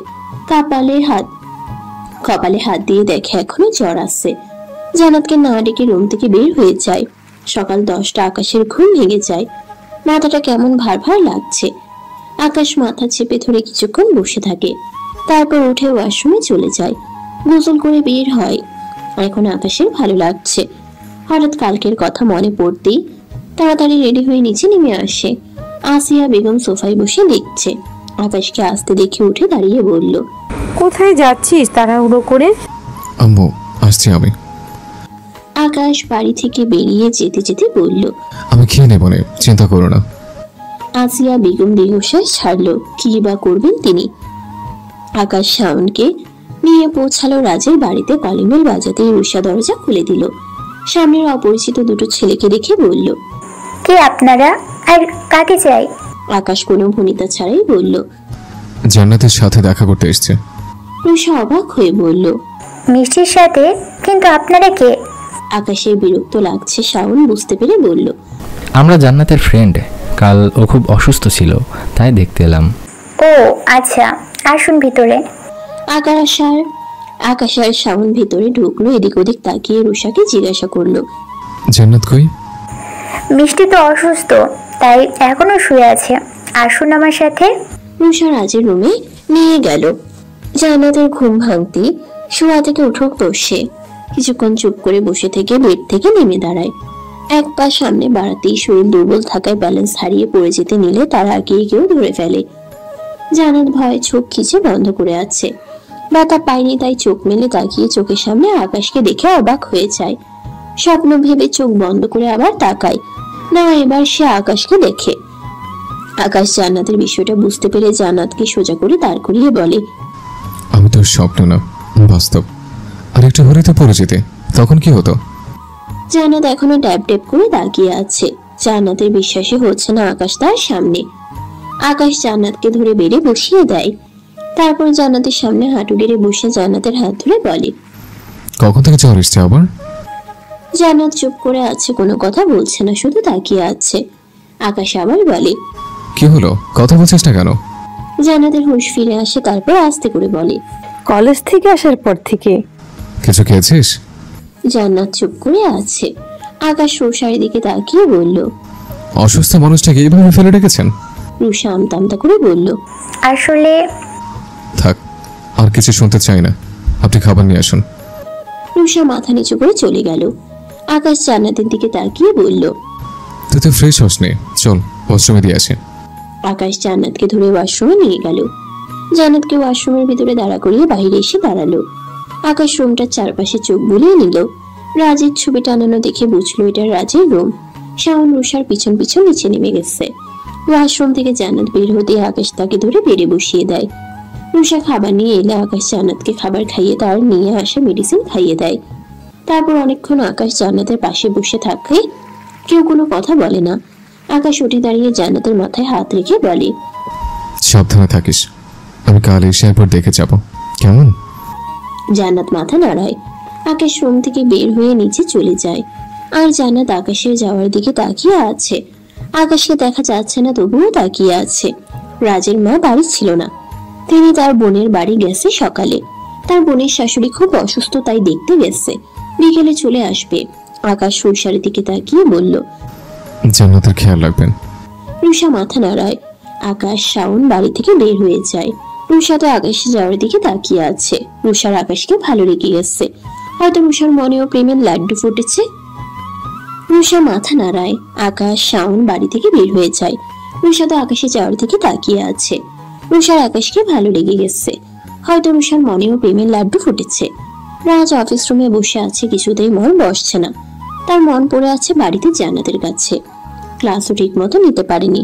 কপালে হাত দিয়ে দেখে এখনো জ্বর আসছে। জান্নাতকে না ডেকে রুম থেকে বের হয়ে যায়। সকাল 10টা। আকাশের ঘুম ভেঙে যায়। মাথাটা কেমন ভার ভার লাগছে। আকাশ মাথা চেপে ধরে কিছুক্ষণ বসে থাকে। তারপর উঠে ওয়াশরুমে চলে যায়। গোসল করে বের হয়। এখন আকাশের ভালো লাগছে। হঠাৎ কালকের কথা মনে পড়তেই তাড়াতাড়ি রেডি হয়ে নিচে নেমে আসে। আসিয়া বেগম সোফায় বসে দেখছে। আকাশকে আসতে দেখে উঠে দাঁড়িয়ে বলল, কোথায় যাচ্ছিস তাড়াহুড়ো করে? আম্মু, আসছি আমি। আকাশ বাড়ি থেকে বেরিয়ে যেতে যেতে বলল, আমি খেয়ে নেব না, চিন্তা করো না। আসিয়া বেগম দীর্ঘশ্বাস ছাড়লো। কি বা করবেন তিনি। আকাশ শাওনকে নিয়ে পৌঁছালো রাজের বাড়িতে। কলিং বেল বাজাতেই রুষা দরজা খুলে দিল। সামনের অপরিচিত দুটো ছেলেকে দেখে বলল, কে আপনারা আর কাকে চাই? আকাশ কোনো ভূমিতা ছাড়াই বলল, জান্নাতের সাথে দেখা করতে এসেছে। রুষা অবাক হয়ে বলল, মিষ্টির সাথে? কিন্তু আপনারা কে? আকাশের বিরক্ত লাগছে শাওন বুঝতে পেরে বলল, আমরা জান্নাতের ফ্রেন্ড। কাল ও খুব অসুস্থ ছিল, তাই দেখতে এলাম। ও আচ্ছা, আসুন ভিতরে। আকাশ আর শাওন ভিতরে ঢুকলো। এদিক ওদিক তাকিয়ে রুষাকে জিজ্ঞাসা করলো, জান্নাত কই? মিষ্টি তো অসুস্থ, তাই এখনো শুয়ে আছে। আসুন আমার সাথে। রুষা রাজের রুমে নিয়ে গেল। জান্নাতের ঘুম ভাঙতে শোয়া থেকে উঠোক বসে। কিছুক্ষণ চুপ করে বসে থেকে বেড থেকে নেমে দাঁড়ায়। এক পা সামনে বাড়াতেই শরীর দুর্বল থাকায় ব্যালেন্স হারিয়ে পড়ে যেতে নিলে তার আগে কেউ ধরে ফেলে। জান্নাত ভয়ে চোখ খিচে বন্ধ করে আছে। ব্যথা পায়নি তাই চোখ মেলে তাকিয়ে চোখের সামনে আকাশকে দেখে অবাক হয়ে যায়। স্বপ্ন ভেবে চোখ বন্ধ করে আবার তাকায়। না, এবার সে আকাশকে দেখে। আকাশ জান্নাতের বিষয়টা বুঝতে পেরে জান্নাতকে সোজা করে দাঁড় করিয়ে বলে, আমি তোর স্বপ্ন না, বাস্তব। আর একটু হরিতে পড়ে যেতে, তখন কি হতো? জান্নাত এখনো ড্যাব ড্যাব করে তাকিয়ে আছে। জান্নাতের বিশ্বাসই হচ্ছে না আকাশ তার সামনে। আকাশ জান্নাতকে ধরে বেড়ে বসিয়ে দেয়। তারপর জান্নাতের সামনে হাঁটু গেড়ে বসে জান্নাতের হাত ধরে বলে, কখন থেকে জ্বর এসছে আবার? জান্নাত চুপ করে আছে, কোনো কথা বলছে না, শুধু তাকিয়ে আছে। আকাশ আবার বলে, কি হলো, কথা বলছিস না কেন? জান্নাতের হুঁশ ফিরে আসে। তারপর আস্তে করে বলে, কলেজ থেকে আসার পর থেকে। কিছু খেয়েছিস? জান্নাত চুপ করে আছে। আকাশ রুষার দিকে তাকিয়ে বলল, অসুস্থ মানুষটাকে এইভাবে ফেলে রেখেছেন? রুষা আমতা আমতা করে বলল, আসলে থাক, আর কিছু শুনতে চাই না, আপনি খাবার নিয়ে আসুন। রুষা মাথা নিচু করে চলে গেল। আকাশ জান্নাতের দিকে তাকিয়ে বলল, তুই তো ফ্রেশ হসনি, চল ওয়াশরুমে দিয়ে আসি। আকাশ জান্নাতকে ধরে ওয়াশরুমে নিয়ে গেল। জান্নাতকে ওয়াশরুমের ভিতরে দাঁড়া করিয়ে বাইরে এসে দাঁড়ালো। আকাশ রুমটার চারপাশে চোখ বুলিয়ে নিল। রাজের ছবি টানানো দেখে বুঝলো এটা রাজের রুম। শাওন রুষার পিছন পিছন নিচে নেমে গেছে। ওয়াশরুম থেকে জান্নাত বের হতে আকাশ তাকে ধরে বেড়ে বসিয়ে দেয়। রুষা খাবার নিয়ে এলে আকাশ জান্নাতকে খাবার খাইয়ে তার নিয়ে আসা মেডিসিন খাইয়ে দেয়। তারপর অনেকক্ষণ আকাশ জান্নাতের পাশে বসে থাকে। কেউ কোনো কথা বলে না। আকাশ উঠে দাঁড়িয়ে জান্নাতের মাথায় হাত রেখে বলে, সাবধানে থাকিস, আমি কাল এসে একবার দেখে যাব, কেমন? জান্নাত মাথা নাড়ায়। আকাশ রুম থেকে বের হয়ে নিচে চলে যায়। আর জান্নাত আকাশের যাওয়ার দিকে তাকিয়ে আছে। আকাশকে দেখা যাচ্ছে না, তবুও তাকিয়ে আছে। রাজের মা বাড়ি ছিল না, তিনি তার বোনের বাড়ি গেছে সকালে। তার বোনের শাশুড়ি খুব অসুস্থ, তাই দেখতে গেছে, বিকেলে চলে আসবে। আকাশ রুষার দিকে তাকিয়ে বলল, জান্নাতের খেয়াল রাখবেন। রুষা মাথা নাড়ায়। আকাশ শাওন বাড়ি থেকে বের হয়ে যায়। রুষা তো আকাশে যাওয়ার দিকে তাকিয়ে আছে। রুষার আকাশকে ভালো লেগে গেছে, হয়তো রুষার মনেও প্রেমের লাড্ডু ফুটেছে। রুষা মাথা নাড়ায়। আকাশ শাওন বাড়ি থেকে বের হয়ে যায়। রুষা তো আকাশে যাওয়ার দিকে তাকিয়ে আছে। রুষার আকাশকে ভালো লেগে গেছে, হয়তো রুষার মনেও প্রেমের লাড্ডু ফুটেছে। রাজ অফিস রুমে বসে আছে, কিছুতেই মন বসছে না। তার মন পড়ে আছে বাড়িতে জান্নাতের কাছে। ক্লাসও ঠিক মতো নিতে পারেনি।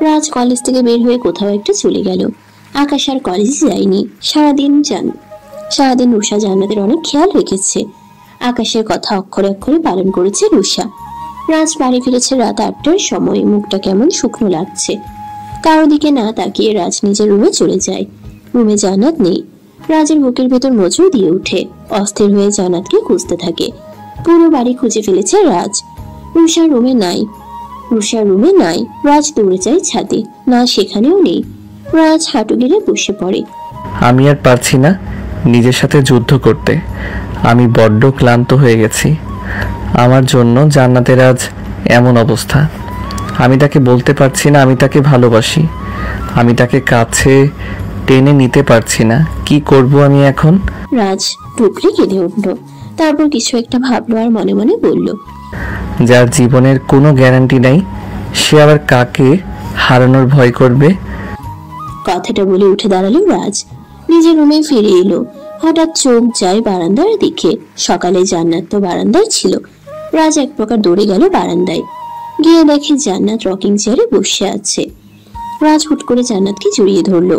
রাজ কলেজ থেকে বের হয়ে কোথাও একটা চলে গেল। আকাশ আর কলেজে যায়নি। সারাদিন রুষা জান্নাতের অনেক খেয়াল রেখেছে। আকাশের কথা অক্ষরে অক্ষরে পালন করেছে রুষা। রাজ বাড়ি ফিরেছে রাত 8টার সময়। মুখটা কেমন শুকনো লাগছে। কারো দিকে না তাকিয়ে রাজ নিজের রুমে চলে যায়। রুমে জান্নাত নেই। রাজের বুকের ভেতর মোচড় দিয়ে উঠে। অস্থির হয়ে জান্নাতকে খুঁজতে থাকে। পুরো বাড়ি খুঁজে ফেলেছে রাজ। রুষার রুমে নাই। রাজ দৌড়ে যায় ছাদে, না সেখানেও নেই। রাজ হাঁটু গেড়ে বসে পড়ে। আমি আর পারছি না নিজের সাথে যুদ্ধ করতে। আমি বড্ড ক্লান্ত হয়ে গেছি। আমার জন্য জান্নাতের আজ এমন অবস্থা। আমি তাকে বলতে পারছি না আমি তাকে ভালোবাসি। আমি তাকে কাছে টেনে নিতে পারছি না। কি করব আমি এখন? রাজ টুকরে কেঁদে উঠল। তারপর কিছু একটা ভাবলো আর মনে মনে বলল, যার জীবনের কোনো গ্যারান্টি নাই, সে আবার কাকে হারানোর ভয় করবে? কথাটা বলে উঠে দাঁড়ালো রাজ। নিজের রুমে ফিরে এলো। হঠাৎ চোখ যায় বারান্দার দিকে। সকালে জান্নাত তো বারান্দায় ছিল। রাজ এক প্রকার দৌড়ে গেল বারান্দায়। গিয়ে দেখে জান্নাত রকিং চেয়ারে বসে আছে। রাজ হুট করে জান্নাতকে জড়িয়ে ধরলো।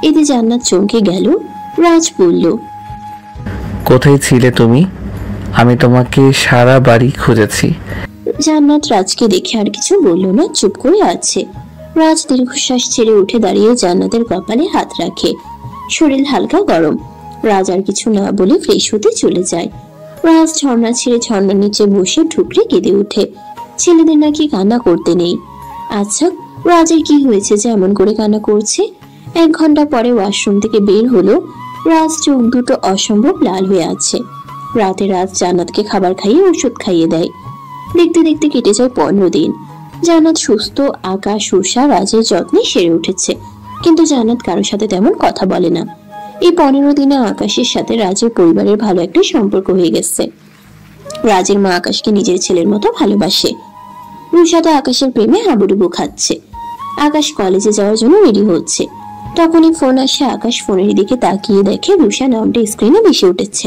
এতে জান্নাত চমকে গেল। রাজ বলল, কোথায় ছিলে তুমি? আমি তোমাকে সারা বাড়ি খুঁজেছি। জান্নাত রাজকে দেখে আর কিছু বলল না, চুপ করে আছে। রাজ দীর্ঘশ্বাস ছেড়ে উঠে দাঁড়িয়ে জান্নাতের কপালে হাত রাখে। শরীর হালকা গরম। রাজ আর কিছু না বলে ফ্রেশ হতে চলে যায়। রাজ ঝর্ণা ছেড়ে ঝর্ণার নিচে বসে ঠুকরে কেঁদে ওঠে। ছেলেদের নাকি কান্না করতে নেই। আচ্ছা, রাজের কি হয়েছে যে এমন করে কান্না করছে? 1 ঘন্টা পরে ওয়াশরুম থেকে বের হলো। রাজ চোখ দুটো অসম্ভব লাল হয়ে আছে। রাতে রাজ জান্নাতকে খাবার খাইয়ে ওষুধ খাইয়ে দেয়। দেখতে দেখতে কেটে যায় 15 দিন। জান্নাত সুস্থ। আকাশ রুষা রাজের যত্নে সেরে উঠেছে, কিন্তু জান্নাত কারোর সাথে তেমন কথা বলে না। এই 15 দিনে আকাশের সাথে রাজের পরিবারের ভালো একটা সম্পর্ক হয়ে গেছে। রাজের মা আকাশকে নিজের ছেলের মতো ভালোবাসে। রুষা তো আকাশের প্রেমে হাবুডুবু খাচ্ছে। আকাশ কলেজে যাওয়ার জন্য রেডি হচ্ছে। তখনই ফোন আসে। আকাশ ফোনের দিকে তাকিয়ে দেখে রুষা নামটা স্ক্রিনে ভেসে উঠেছে।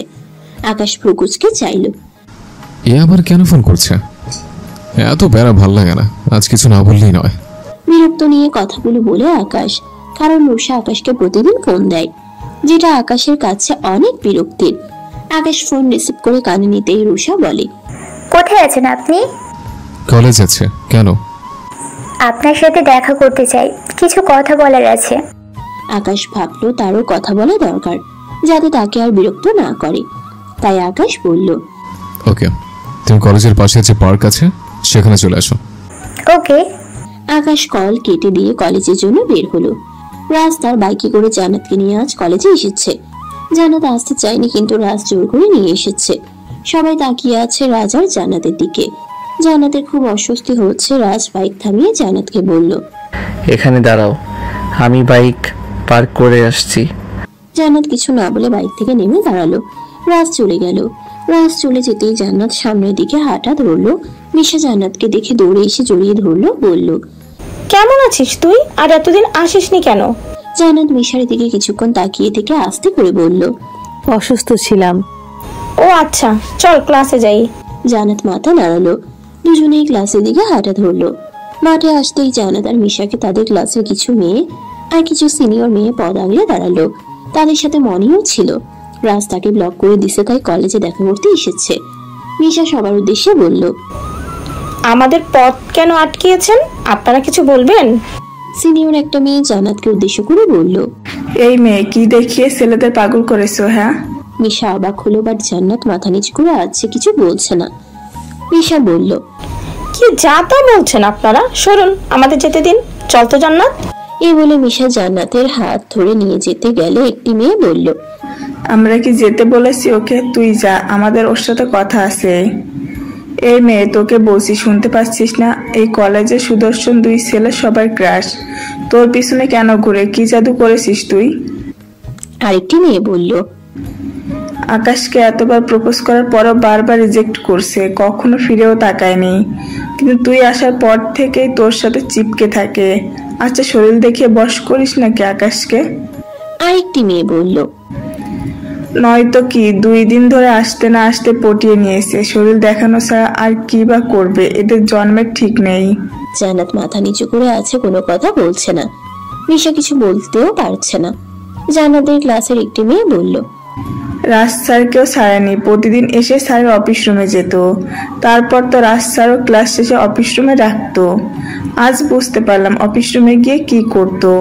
আকাশ প্রকুচকে চাইল, এ আবার কেন ফোন করছে? এত বেড়া ভাল লাগে না, আজ কিছু না বললেই নয়। বিরক্ত নিয়ে কথাগুলো বলে আকাশ, কারণ রুষা আকাশকে প্রতিদিন ফোন দেয়, যেটা আকাশের কাছে অনেক বিরক্তির। আকাশ ফোন রিসিভ করে কানে নিতেই রুষা বলে, কোথায় আছেন আপনি? কলেজ আছে। কেন? আপনার সাথে দেখা করতে চাই, কিছু কথা বলার আছে। আকাশ ভাবলো তারও কথা বলা দরকার, যাতে তাকে আর বিরক্ত না করে। তাই আকাশ বলল, ওকে, তুমি কলেজের পাশে যে পার্ক আছে সেখানে চলে আসো। ওকে। আকাশ কল কেটে দিয়ে কলেজের জন্য বের হলো। রাজ তার বাইকে করে জান্নাতকে নিয়ে আজ কলেজে এসেছে। জান্নাত আসতে চায়নি, কিন্তু রাজ জোর করে নিয়ে এসেছে। সবাই তাকিয়ে আছে রাজ আর জান্নাতের দিকে। জান্নাতের খুব অস্বস্তি হচ্ছে। রাজ বাইক থামিয়ে জান্নাতকে বলল, এখানে দাঁড়াও, আমি বাইক পার্ক করে আসছি। জান্নাত কিছু না বলে বাইক থেকে নেমে দাঁড়ালো। রাজ চলে গেল। রাজ চলে যেতেই জান্নাত সামনের দিকে হাঁটা ধরলো। মিশা জান্নাতকে দেখে দৌড়ে এসে জড়িয়ে ধরলো, বলল, কেমন আছিস তুই? আর এতদিন আসিসনি কেন? জান্নাত মিশার দিকে কিছুক্ষণ তাকিয়ে থেকে আস্তে করে বলল, অসুস্থ ছিলাম। ও আচ্ছা, চল ক্লাসে যাই। জান্নাত মাথা নাড়ালো। দুজনেই ক্লাসের দিকে হাঁটা ধরলো। মাঠে আসতেই জান্নাত আর মিশাকে তাদের ক্লাসের কিছু মেয়ে আর কিছু সিনিয়র মেয়ে পদ আগলে দাঁড়ালো। তাদের সাথে মনিও ছিল। রাজ তাকে ব্লক করে দিছে, তাই কলেজে দেখা করতে এসেছে। মিশা সবার উদ্দেশ্যে বলল, আমাদের পথ কেন আটকিয়েছেন? আপনারা কিছু বলবেন? সিনিয়র একটা মেয়ে জান্নাতকে উদ্দেশ্য করে বলল, এই মেয়ে কি দেখিয়ে ছেলেদের পাগল করেছো? হ্যাঁ। মিশা অবাক হলো, বাট জান্নাত মাথা নিচু করে আছে, কিছু বলছে না। মিশা বলল, কি যা তা বলছেন আপনারা? সরুন, আমাদের যেতে দিন। চল তো জান্নাত। এই বলে মিশা জান্নাতের হাত ধরে নিয়ে যেতে গেলে একটি মেয়ে বলল, আমরা কি যেতে বলেছি ওকে? তুই যা, আমাদের ওর সাথে কথা আছে। এই মেয়ে, তোকে বলছি, শুনতে পাচ্ছিস না? এই কলেজে সুদর্শন 2 ছেলে সবার ক্রাশ। তোর পিছনে কেন ঘুরে? কি জাদু করেছিস তুই? আরেকটি মেয়ে বলল, আকাশকে এতবার প্রপোজ করার পরও বারবার রিজেক্ট করছে, কখনো ফিরেও তাকায়নি, কিন্তু তুই আসার পর থেকেই তোর সাথে চিপকে থাকে। আচ্ছা, শরীর দেখিয়ে বশ করিস নাকি আকাশকে? আরেকটি মেয়ে বলল, নয়তো কি 2 দিন ধরে আসতে না আসতে পটিয়ে নিয়েছে। শরীর দেখানো ছাড়া আর কি বা করবে? এদের জন্মের ঠিক নেই। জান্নাত মাথা নিচু করে আছে, কোনো কথা বলছে না। মিশা কিছু বলতেও পারছে না। জান্নাতের ক্লাসের একটি মেয়ে বলল, রাজ স্যারকেও ছাড়েনি, প্রতিদিন এসে স্যারের অফিস রুমে যেত, তারপর তো রাজ স্যারও ক্লাস শেষে অফিস রুমে রাখতো। আজ বুঝতে পারলাম অফিস রুমে গিয়ে কি করতো।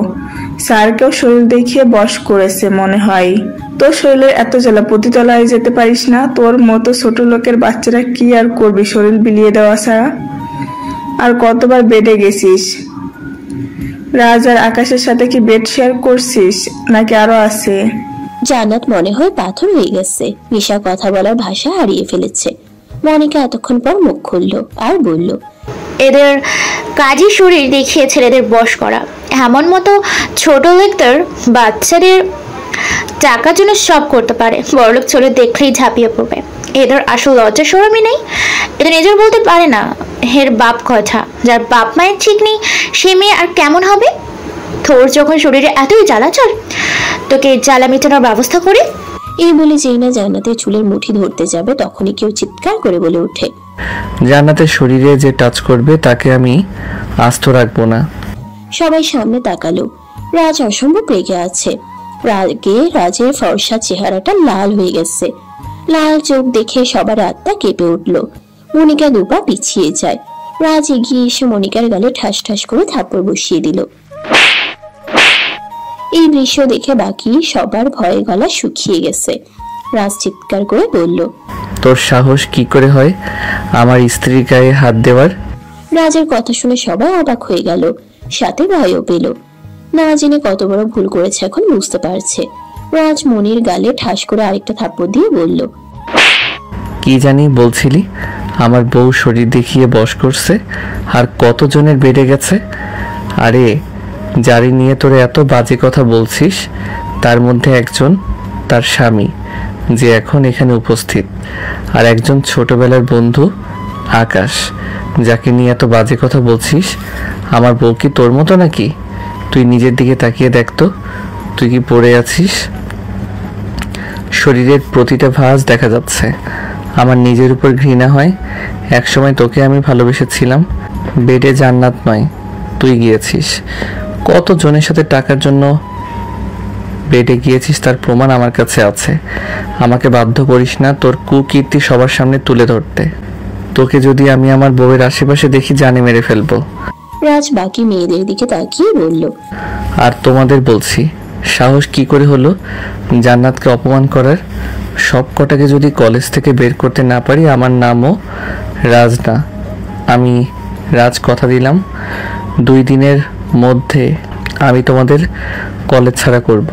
স্যারকেও শরীর দেখিয়ে বশ করেছে মনে হয়। তোর শরীরের এত জ্বালা, প্রতিতলায় যেতে পারিস না? তোর মতো ছোট লোকের বাচ্চারা কি আর করবি শরীর বিলিয়ে দেওয়া ছাড়া? আর কতবার বেডে গেছিস? রাজ আর আকাশের সাথে কি বেড শেয়ার করছিস নাকি আরো আছে? জান্নাত মনে হয় পাথর হয়ে গেছে। মিশা কথা বলার ভাষা হারিয়ে ফেলেছে। মনিকা এতক্ষণ পর মুখ খুলল আর বলল, এদের কাজী শরীর দেখিয়ে ছেলেদের বশ করা। এমন মতো ছোট লোকদের বাচ্চাদের টাকার জন্য সব করতে পারে। বড়লোক ছেলে দেখলেই ঝাঁপিয়ে পড়বে। এদের আসল লজ্জা শরমই নেই। এদের নিজের বলতে পারে না এর বাপ কথা। যার বাপ মায়ের ঠিক নেই সে মেয়ে আর কেমন হবে? তোর যখন শরীরে এতই জ্বালাচল, তোকে জ্বালা মেটানোর ব্যবস্থা করে। এই বলে যেই না জান্নাতের চুলের মুঠি ধরতে যাবে, তখনই কেউ চিৎকার করে বলে ওঠে, জান্নাতের শরীরে যে টাচ করবে তাকে আমি আস্ত রাখবো না। সবাই সামনে তাকালো। রাজ অসম্ভব রেগে আছে। রাগে রাজের ফর্সা চেহারাটা লাল হয়ে গেছে। লাল চোখ দেখে সবার আত্মা কেঁপে উঠল। মনিকা দুপা পিছিয়ে যায়। রাজ এগিয়ে এসে মনিকার গালে ঠাস ঠাস করে থাপ্পড় বসিয়ে দিল। এই দৃশ্য দেখে বাকি সবার ভয়ে গলা শুকিয়ে গেছে। রাজ চিৎকার করে বলল, তোর সাহস কি করে হয় আমার স্ত্রীর গায়ে হাত দেওয়ার? রাজের কথা শুনে সবাই অবাক হয়ে গেল, সাথে ভয়ও পেল। না জেনে কত বড় ভুল করেছে এখন বুঝতে পারছে। রাজ মনির গালে ঠাস করে আরেকটা থাপ্পড় দিয়ে বলল, কি জানি বলছিলি আমার বউ শরীর দেখিয়ে বশ করছে আর কতজনের বেড়ে গেছে? আরে যারি নিয়ে তোরে এত বাজে কথা বলছিস তার মধ্যে একজন তার স্বামী যে এখন এখানে উপস্থিত, আর একজন ছোটবেলার বন্ধু আকাশ যাকে নিয়ে এত বাজে কথা বলছিস। আমার বউ কি তোর মতো নাকি? তুই নিজের দিকে তাকিয়ে দেখতো, তুই কি পড়ে আছিস? শরীরের প্রতিটা ভাঁজ দেখা যাচ্ছে। আমার নিজের উপর ঘৃণা হয়। একসময় তোকে আমি ভালোবেসেছিলাম। বেডে জান্নাত নয়, তুই গিয়েছিস। কত জনের সাথে টাকার জন্য বেডে গিয়েছিস তার প্রমাণ আমার কাছে আছে। আমাকে বাধ্য করিস না তোর কুকীর্তি সবার সামনে তুলে ধরতে। তোকে যদি আমি আমার বউয়ের আশেপাশে দেখি জানে মেরে ফেলবো। রাজ বাকি মেয়েদের দিকে তাকিয়ে বলল, আর তোমাদের বলছি, সাহস কি করে হলো জান্নাতকে অপমান করার? সব কটাকে যদি কলেজ থেকে বের করতে না পারি আমার নামও রাজ না। আমি রাজ কথা দিলাম 2 দিনের মধ্যে আমি তোমাদের কলেজ ছাড়া করব,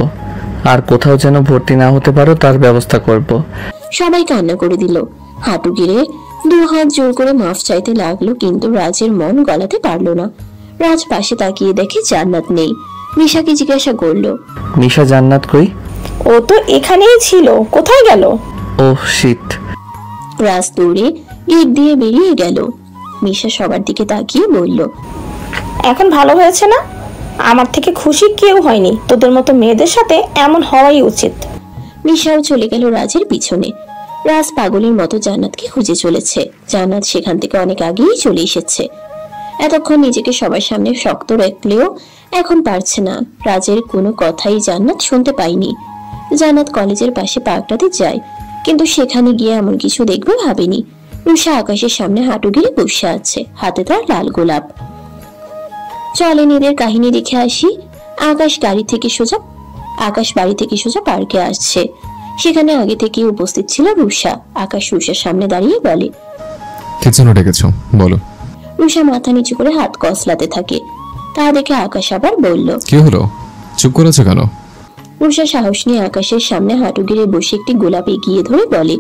আর কোথাও যেন ভর্তি না হতে পারো তার ব্যবস্থা করব। সবাই কান্না করে দিল। হাঁটু গেড়ে 2 হাত জোর করে মাফ চাইতে লাগলো, কিন্তু রাজের মন গলাতে পারল না। রাজ পাশে তাকিয়ে দেখে জান্নাত নেই। মিশাকে জিজ্ঞাসা করলো, মিশা জান্নাত কই? ও তো এখানেই ছিল, কোথায় গেল? Oh shit. রাজ দৌড়ে গেট দিয়ে বেরিয়ে গেল। মিশা সবার দিকে তাকিয়ে বলল, এখন ভালো হয়েছে না? আমার থেকে খুশি কেউ হয়নি। তোদের মতো মেয়েদের সাথে এমন হওয়াই উচিত। মিশাও চলে গেল রাজের পিছনে। রাজ পাগলের মতো জান্নাতকে খুঁজে চলেছে। জান্নাত সেখান থেকে অনেক আগেই চলে এসেছে। এতক্ষণ নিজেকে সবার সামনে শক্ত রাখলেও এখন পারছে না। রাজের কোনো কথাই জান্নাত শুনতে পায়নি। জান্নাত কলেজের পাশে পার্কটাতে যায়, কিন্তু সেখানে গিয়ে এমন কিছু দেখবে ভাবেনি। রুষা আকাশের সামনে হাঁটু গেড়ে বসে আছে, হাতে তার লাল গোলাপ। চলেন এদের কাহিনী দেখে আসি। আকাশ বাড়ি থেকে সোজা পার্কে আসছে। সেখানে আগে থেকে উপস্থিত ছিল রুষা। আকাশ রুষার সামনে দাঁড়িয়ে বলে, কি জন্য ডেকেছো বলো? রুষা মাথা নিচু করে হাত কসলাতে থাকে। তা দেখে আকাশ আবার বলল, কি হলো, চুপ করে আছো কেন? রুষা সাহস নিয়ে আকাশের সামনে হাঁটু গেড়ে বসে একটি গোলাপ এগিয়ে ধরে বলে,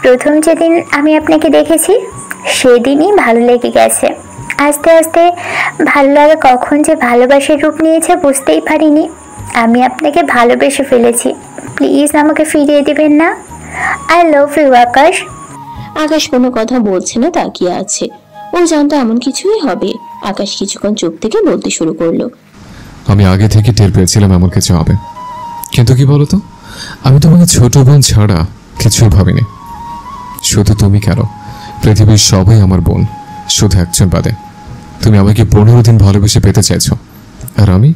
প্রথম যেদিন আমি আপনাকে দেখেছি সেদিনই ভালো লেগে গেছে। আস্তে আস্তে ভালো লাগা কখন যে ভালোবাসার রূপ নিয়েছে বুঝতেই পারিনি। আমি আপনাকে ভালোবেসে ফেলেছি। প্লিজ আমাকে ফিরিয়ে দিবেন না। আই লাভ ইউ আকাশ। আকাশ কোনো কথা বলছে না, তাকিয়ে আছে। ও জানতো এমন কিছুই হবে। আকাশ কিছুক্ষণ চুপ থেকে বলতে শুরু করলো, আমি আগে থেকে টের পেয়েছিলাম এমন কিছু হবে, কিন্তু কি বলতো, আমি তোমাকে ছোট বোন ছাড়া কিছুই ভাবিনি। শুধু তুমি কেন, পৃথিবীর সবাই আমার বোন, শুধু একজন বাদে। তুমি আমাকে 15 দিন ভালোবেসে পেতে চাইছো, আর আমি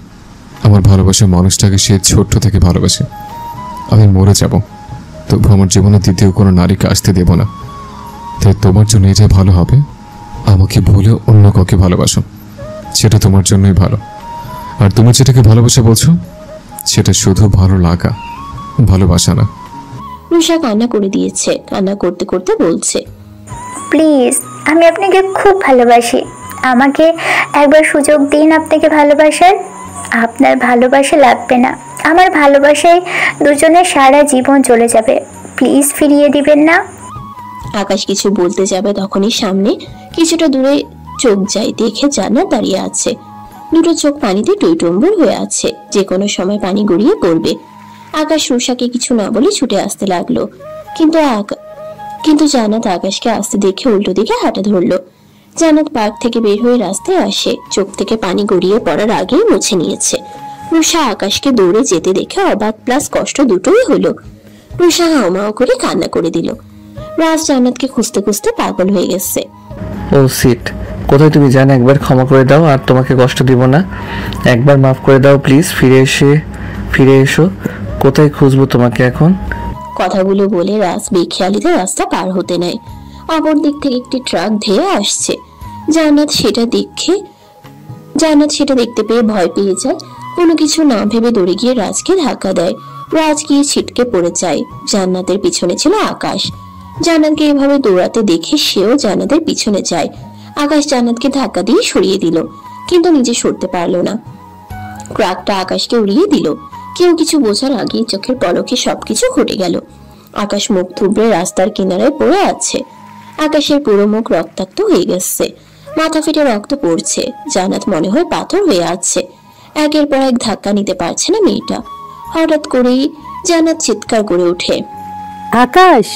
আমার ভালোবাসার মানুষটাকে সে ছোট্ট থেকে ভালোবাসি। আমি মরে যাব, তবু আমার জীবনে দ্বিতীয় কোনো নারীকে আসতে দেব না। তাই তোমার জন্য এটা ভালো হবে, আমাকে ভুলে অন্য কাউকে ভালোবাসো, সেটা তোমার জন্যই ভালো। আর তুমি যেটাকে ভালোবাসা বলছো সেটা শুধু ভালো লাগা, ভালোবাসা না। রুষা কান্না করে দিয়েছে। কান্না করতে করতে বলছে, প্লিজ আমি আপনাকে খুব ভালোবাসি। আমাকে একবার সুযোগ দিন আপনাকে ভালোবাসার। আপনার ভালোবাসা লাগবে না, আমার ভালোবাসায় দুজনের সারা জীবন চলে যাবে। প্লিজ ফিরিয়ে দিবেন না। আকাশ কিছু বলতে যাবে তখনই সামনে কিছুটা দূরে চোখ যায়, দেখে জান্নাত দাঁড়িয়ে আছে। দুটো চোখ পানিতে টইটম্বুর হয়ে আছে, যে কোনো সময় পানি গড়িয়ে পড়বে। আকাশ রুষাকে কিছু না বলে ছুটে আসতে লাগলো, কিন্তু জান্নাত আকাশকে আসতে দেখে উল্টো দিকে হাঁটা ধরলো। জান্নাত পার্ক থেকে বের হয়ে রাস্তায় আসে, চোখ থেকে পানি গড়িয়ে পড়ার আগেই মুছে নিয়েছে। রুষা আকাশকে দৌড়ে যেতে দেখে অবাক প্লাস কষ্ট দুটোই হলো। রুষা হাওমাও করে কান্না করে দিল। রাজ জান্নাতকে খুঁজতে খুঁজতে পাগল হয়ে গেছে। ও সিট, কোথায় তুমি জানো? একবার ক্ষমা করে দাও, আর তোমাকে কষ্ট দিব না। একবার মাফ করে দাও প্লিজ, ফিরে এসো। কোথায় খুঁজবো তোমাকে এখন? কথাগুলো বলে রাজ বেখেয়ালিতে রাস্তা পার হতে নেয়। অপর দিক থেকে একটি ট্রাক ধেয়ে আসছে। জান্নাত সেটা দেখতে পেয়ে ভয় পেয়ে যায়। কোনো কিছু না ভেবে দৌড়ে গিয়ে রাজকে ধাক্কা দেয়। রাজ গিয়ে ছিটকে পড়ে যায়। জান্নাতের পিছনে ছিল আকাশ। জান্নাতকে এভাবে দৌড়াতে দেখে সেও জান্নাতের পিছনে যায়। আকাশ জান্নাতকে ধাক্কা দিয়ে সরিয়ে দিল, কিন্তু নিজে সরতে পারলো না। ট্রাকটা আকাশকে উড়িয়ে দিল। কেউ কিছু বোঝার আগেই চোখের পলকে সবকিছু ঘটে গেল। আকাশ মুখ থুবড়ে রাস্তার কিনারায় পড়ে আছে। আকাশের পুরো মুখ রক্তাক্ত হয়ে গেছে, মাথা ফেটে রক্ত পড়ছে। জান্নাত মনে হয় পাথর হয়ে আছে। একের পর এক ধাক্কা নিতে পারছে না মেয়েটা। হঠাৎ করেই জান্নাত চিৎকার করে ওঠে, আকাশ!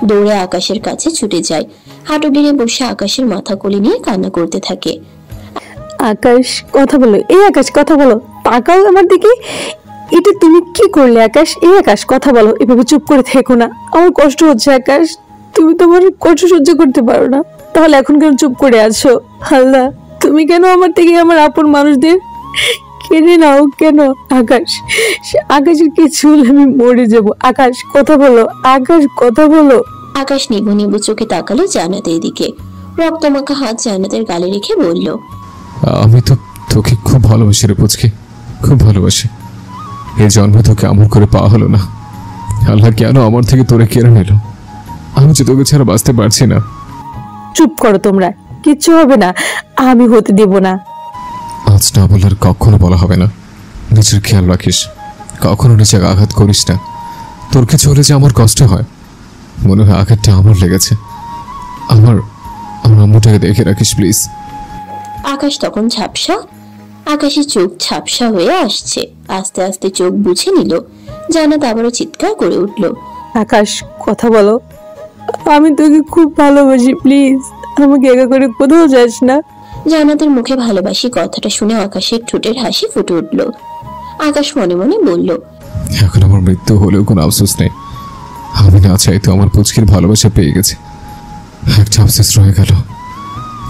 দৌড়ে আকাশের কাছে ছুটে যায়। হাঁটু গেড়ে বসে আকাশের মাথা কোলে নিয়ে কান্না করতে থাকে। আকাশ কথা বলো, এই আকাশ কথা বলো, তাকাও আমার দিকে। এটা তুমি কি করলে আকাশ? এই আকাশ কথা বলো, এভাবে চুপ করে থেকো না, আমার কষ্ট হচ্ছে আকাশ। তুমি তোমার কষ্ট সহ্য করতে পারো না, তাহলে এখন কেন চুপ করে আছো? আল্লাহ, তুমি কেন আমার থেকে আমার আপন মানুষদের কেড়ে নাও কেন? আকাশ, আকাশের কিছু হলে আমি মরে যাবো। আকাশ কথা বলো, আকাশ কথা বলো। আকাশ নিবু নিবু চোখে তাকালো জান্নাতের দিকে। রক্তমাখা হাত জান্নাতের গালে রেখে বলল, আমি তো তোকে খুব ভালোবাসি রে পুচকি, খুব ভালোবাসি। এই জন্মে তোকে আমল করে পাওয়া হলো না। আল্লাহ কেন আমার থেকে তোরে কেড়ে নিল? আমি যে তোকে ছাড়া বাঁচতে পারছি না। চুপ করো তোমরা, কিচ্ছু হবে না, আমি হতে দেব না। আজ না বলার কখনো বলা হবে না। নিজের খেয়াল রাখিস, কখনো নিজেকে আঘাত করিস না। তোর কিছু হলে যে আমার কষ্ট হয়, মনে হয় আঘাতটা আমার লেগেছে। আমার আম্মুটাকে দেখে রাখিস প্লিজ। আকাশ তখন ঝাপসা। আকাশের চোখ ঝাপসা হয়ে আসছে। আস্তে আস্তে চোখ বুঝে নিল। জান্নাত আবারও চিৎকার করে উঠল, আকাশ কথা বলো, আমি তোকে খুব ভালোবাসি, প্লিজ আমাকে একা করে কোথাও যাস না। জান্নাতের মুখে ভালোবাসি কথাটা শুনে আকাশের ঠোঁটের হাসি ফুটে উঠল। আকাশ মনে মনে বলল, এখন আমার মৃত্যু হলেও কোনো আফসোস নেই। আমি না চাইতো আমার পুচকির ভালোবাসা পেয়ে গেছে। একটা আফসোস রয়ে গেল,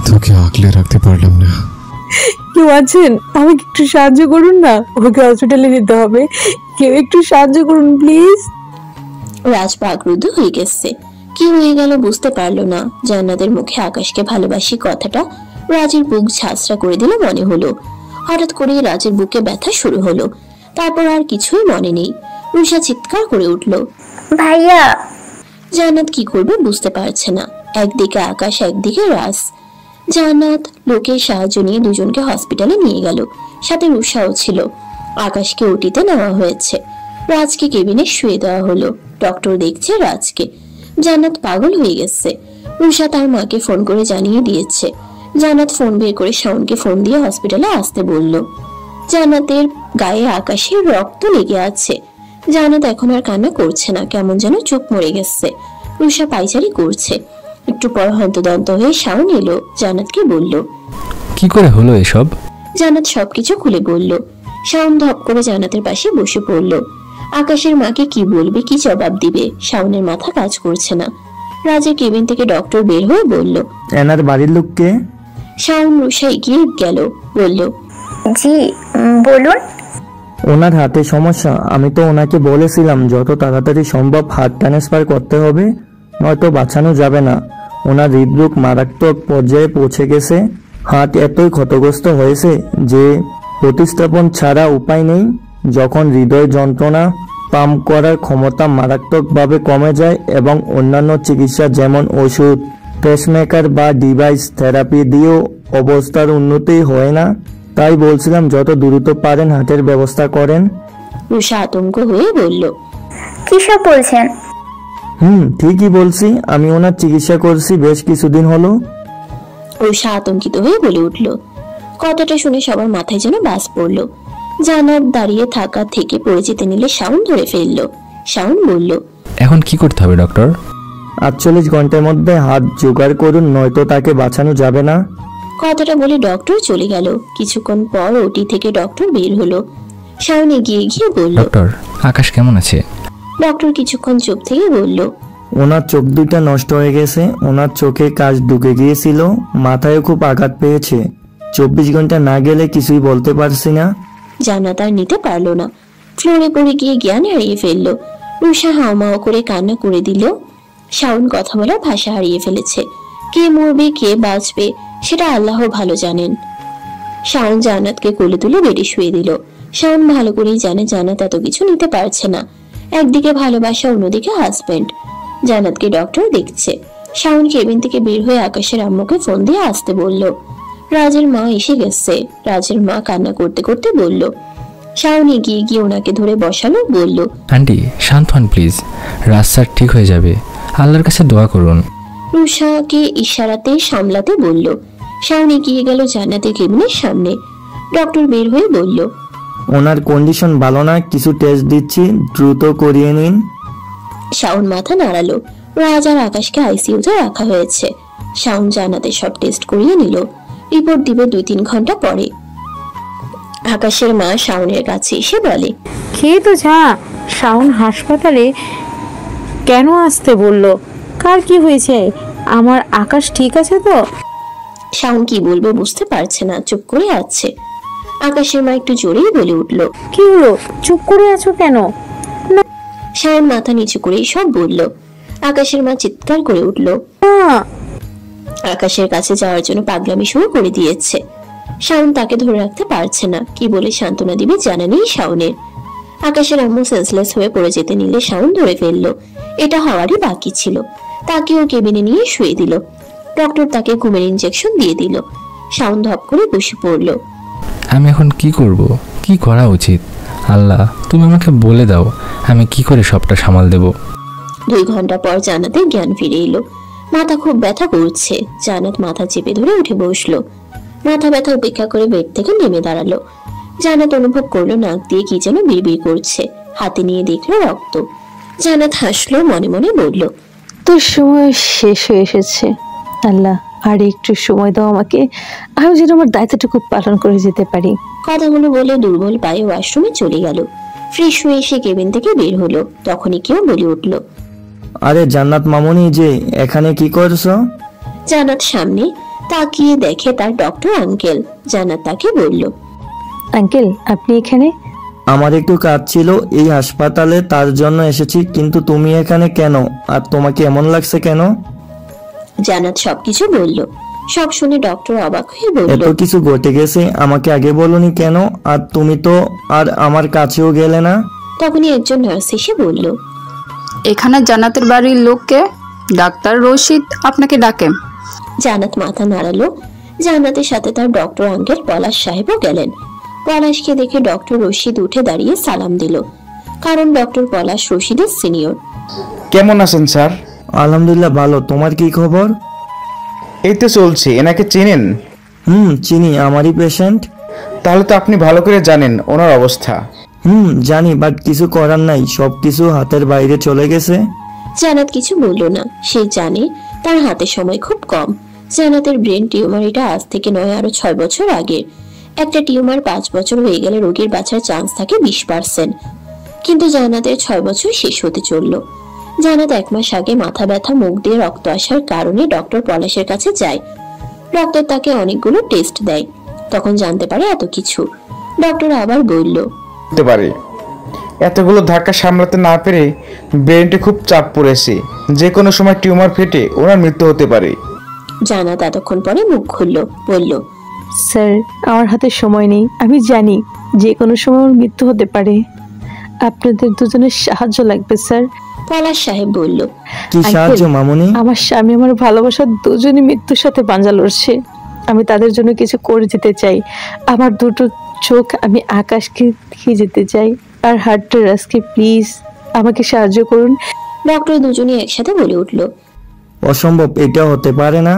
তোকে আগলে রাখতে পারলাম না। কেউ আছেন? আমাকে একটু সাহায্য করুন না, ওকে হসপিটালে নিতে হবে। কেউ একটু সাহায্য করুন প্লিজ। রাজ পাগরুদ্ধ হয়ে গেছে। কি হয়ে গেল বুঝতে পারলো না। জান্নাতের মুখে আকাশকে ভালোবাসি কথাটা রাজের বুক ঝাঁসরা করে দিল মনে হলো। হঠাৎ করে রাজের বুকে ব্যথা শুরু হলো। তারপর আর কিছুই মনে নেই। রুষা চিৎকার করে উঠল, ভাইয়া! জান্নাত কি করবে বুঝতে পারছে না। একদিকে আকাশ, একদিকে রাজ। জান্নাত লোকের সাহায্য নিয়ে দুজনকে হসপিটালে নিয়ে গেল, সাথে রুষাও ছিল। আকাশকে ওটিতে নেওয়া হয়েছে, রাজকে কেবিনে শুয়ে দেওয়া হলো। ডক্টর দেখছে রাজকে। জান্নাত পাগল হয়ে গেছে। রুষা তার মাকে ফোন করে জানিয়ে দিয়েছে। জান্নাত ফোন বের করে শাওনকে ফোন দিয়ে হসপিটালে আসতে বলল। জান্নাতের গায়ে আকাশের রক্ত লেগে আছে। জান্নাত এখন আর কান্না করছে না, কেমন যেন চোখ মরে গেছে। রুষা পাইচারি করছে। একটু পর হন্তদন্ত হয়ে শাওন এলো, জান্নাতকে বলল, কি করে হলো এসব? জান্নাত সবকিছু খুলে বলল। শাওন ধপ করে জান্নাতের পাশে বসে পড়ল। আকাশের মাকে কি বলবে, কি জবাব দিবে, শাওনের মাথা কাজ করছে না। রাজের কেবিন থেকে ডক্টর বের হয়ে বলল, এনার বাড়ির লোককে? শাওন রুষা এগিয়ে গেল, বলল, জি বলুন। ওনার হাতে সমস্যা। আমি তো ওনাকে বলেছিলাম যত তাড়াতাড়ি সম্ভব হার্ট ট্রান্সফার করতে হবে, নয়তো বাঁচানো যাবে না। ওনার হৃদরোগ মারাত্মক পর্যায়ে পৌঁছে গেছে। হার্ট এতই ক্ষতিগ্রস্ত হয়েছে যে প্রতিস্থাপন ছাড়া উপায় নেই। যখন হৃদয় যন্ত্রণা পাম্প করার ক্ষমতা মারাত্মকভাবে কমে যায় এবং অন্যান্য চিকিৎসা যেমন ওষুধ, পেসমেকার বা ডিভাইস থেরাপি দিয়েও অবস্থার উন্নতি হয় না। তাই বলছিলাম যত দ্রুত পারেন হার্টের ব্যবস্থা করেন। রুষা আতঙ্ক হয়ে বলল, কি সব বলছেন? ঠিকই বলছি। আমি ওনার চিকিৎসা করছি বেশ কিছুদিন হলো। রুষা আতঙ্কিত হয়ে বলে উঠল। কথাটা শুনে সবার মাথায় যেন বাজ পড়ল। জান্নাত দাঁড়িয়ে থাকা থেকে পড়ে যেতে নিলে শাওন ধরে ফেললো। শাওন বলল, এখন কি করতে হবে ডক্টর? 48 ঘন্টার মধ্যে হাত জোগাড় করুন, নয়তো তাকে বাঁচানো যাবে না। কথাটা বলে ডক্টর চলে গেল। কিছুক্ষণ পর ওটি থেকে ডক্টর বের হলো। শাওন এগিয়ে গিয়ে বলল, ডক্টর আকাশ কেমন আছে? ডক্টর কিছুক্ষণ চুপ থেকে বলল, ওনার চোখ দুইটা নষ্ট হয়ে গেছে। ওনার চোখে কাঁচ ঢুকে গিয়েছিল, মাথায় খুব আঘাত পেয়েছে। 24 ঘন্টা না গেলে কিছুই বলতে পারছি না। জান্নাত আর নিতে পারলো না, ফ্লোরে পড়ে গিয়ে জ্ঞান হারিয়ে ফেললো। রুষা হাওমাও করে কান্না করে দিল। শাওন কথা বলার ভাষা হারিয়ে ফেলেছে। কে মরবে কে বাঁচবে সেটা আল্লাহ ভালো জানেন। শাওন জান্নাতকে কোলে তুলে বেডে শুয়ে দিল। শাওন ভালো করেই জানে জান্নাত এত কিছু নিতে পারছে না। একদিকে ভালোবাসা, অন্যদিকে হাজবেন্ড। জান্নাতকে ডক্টর দেখছে। শাওন কেবিন থেকে বের হয়ে আকাশের আম্মুকে ফোন দিয়ে আসতে বলল। রাজের মা এসে গেছে। রাজের মা কান্না করতে করতে বলল। শাওন এগিয়ে গিয়ে ওনাকে ধরে বসালো, বলল, আন্টি শান্ত হন প্লিজ, রাজ স্যার ঠিক হয়ে যাবে, আল্লাহর কাছে দোয়া করুন। রুষাকে ইশারাতে সামলাতে বলল। শাওন এগিয়ে গেল জান্নাতের কেবিনের সামনে। ডক্টর বের হয়ে বলল, ওনার কন্ডিশন ভালো না, কিছু টেস্ট দিচ্ছি, দ্রুত করিয়ে নিন। শাওন মাথা নাড়ালো। রাজ আর আকাশকে আইসিইউতে রাখা হয়েছে। শাওন জান্নাতের সব টেস্ট করিয়ে নিল। রিপোর্ট দিবে 2-3 ঘন্টা পরে। আকাশের মা শাওনের কাছে এসে বলে, খেয়ে তো যা। শাওন হাসপাতালে কেন আসতে বললো? কার কি হয়েছে? আমার আকাশ ঠিক আছে তো? শাওন কি বলবে বুঝতে পারছে না, চুপ করে আছে। আকাশের মা একটু জোরেই বলে উঠল, কি হলো? চুপ করে আছো কেন? শাওন মাথা নিচু করেই সব বলল। আকাশের মা চিৎকার করে উঠল। আকাশের কাছে যাওয়ার জন্য পাগলামি শুরু করে দিয়েছে। শাওন তাকে ধরে রাখতে পারছে না, কি বলে সান্ত্বনা দিবে জানা নেই শাওনের। আকাশের আম্মু সেন্সলেস হয়ে পড়ে যেতে নিলে শাওন ধরে ফেললো। এটা হওয়ারই বাকি ছিল। তাকেও কেবিনে নিয়ে শুয়ে দিল। ডক্টর তাকে ঘুমের ইনজেকশন দিয়ে দিল। শাওন ধপ করে বসে পড়ল। আমি এখন কি করব? কি করা উচিত? আল্লাহ তুমি আমাকে বলে দাও, আমি কি করে সবটা সামাল দেব। 2 ঘন্টা পর জান্নাতের জ্ঞান ফিরে এলো। মাথা খুব ব্যথা করছে। জান্নাত মাথা চেপে ধরে উঠে বসলো। মাথা ব্যথা উপেক্ষা করে বেড থেকে নেমে দাঁড়ালো। জান্নাত অনুভব করলো নাক দিয়ে কি যেন বিড়বিড় করছে। হাতে নিয়ে দেখলো রক্ত। জান্নাত হাসলো, মনে মনে বলল, তোর সময় শেষ হয়ে এসেছে। আল্লাহ আর একটু সময় দাও আমাকে, আমি যেন আমার দায়িত্বটুকু পালন করে যেতে পারি। কথাগুলো বলে দুর্বল পায়ে ওয়াশরুমে চলে গেল। ফ্রেশ হয়ে এসে কেবিন থেকে বের হলো। তখনই কেউ বলে উঠল, আরে জান্নাত মামুনি যে, এখানে কি করছো? জান্নাত সামনে তাকিয়ে দেখে তার ডক্টর আঙ্কেল। জান্নাত তাকে বলল, আঙ্কেল আপনি এখানে? আমার একটু কাজ ছিল এই হাসপাতালে, তার জন্য এসেছি। কিন্তু তুমি এখানে কেন? আর তোমাকে এমন লাগছে কেন? জান্নাত সবকিছু বলল। সব শুনে ডক্টর অবাক হয়ে বলল, এত কিছু ঘটে গেছে, আমাকে আগে বলনি কেন? আর তুমি তো আর আমার কাছেও গেলে না। তখনই একজন নার্স এসে বলল, এখানে জান্নাতের বাড়ির লোককে ডাক্তার রশিদ আপনাকে ডাকে। জান্নাত মাথা নাড়ালো। জান্নাতের সাথে তার ডক্টর আঙ্কেল পলাশ সাহেবও গেলেন। পলাশকে দেখে ডক্টর রশিদ উঠে দাঁড়িয়ে সালাম দিল, কারণ ডক্টর পলাশ রশিদের সিনিয়র। কেমন আছেন স্যার? আলহামদুলিল্লাহ ভালো, তোমার কি খবর? এই তো চলছে। এনাকে চেনেন? চিনি, আমারই পেশেন্ট। তাহলে তো আপনি ভালো করে জানেন ওনার অবস্থা। জানি, বাট কিছু করার নাই, সবকিছু হাতের বাইরে চলে গেছে। জান্নাত কিছু বলল না, সে জানে তার হাতে সময় খুব কম। জান্নাতের ব্রেন টিউমার, এটা আজ থেকে নয় আরো 6 বছর আগের। একটা টিউমার 5 বছর হয়ে গেলে রোগীর বাঁচার চান্স থাকে 20%, কিন্তু জান্নাতের 6 বছর শেষ হতে চলল। জান্নাত 1 মাস আগে মাথা ব্যথা, মুখ দিয়ে রক্ত আসার কারণে ডক্টর পলাশের কাছে যায়। ডক্টর তাকে অনেকগুলো টেস্ট দেয়, তখন জানতে পারে এত কিছু। ডক্টর আবার বলল, হতে পারে এতগুলো ধাক্কা সামলাতে না পেরে ব্রেনটে খুব চাপ পড়েছে, যে কোনো সময় টিউমার ফেটে ওনার মৃত্যু হতে পারে। জান্নাত এতক্ষণ পরে মুখ খুলল, বলল, স্যার আমার হাতে সময় নেই, আমি জানি যে কোনো সময় ওর মৃত্যু হতে পারে, আপনাদের দুজনের সাহায্য লাগবে স্যার। পলাশ সাহেব বলল, কি সাহায্য মামুনি? আমার স্বামী আমার ভালোবাসার দুজনই মৃত্যুর সাথে পাঞ্জা লড়ছে, আমি তাদের জন্য কিছু করে যেতে চাই। আমার দুটো চোখ আমি আকাশকে দিয়ে যেতে চাই, আর হার্টটা রাজকে, প্লিজ আমাকে সাহায্য করুন। ডক্টর দুজনই একসাথে বলে উঠল, অসম্ভব, এটা হতে পারে না।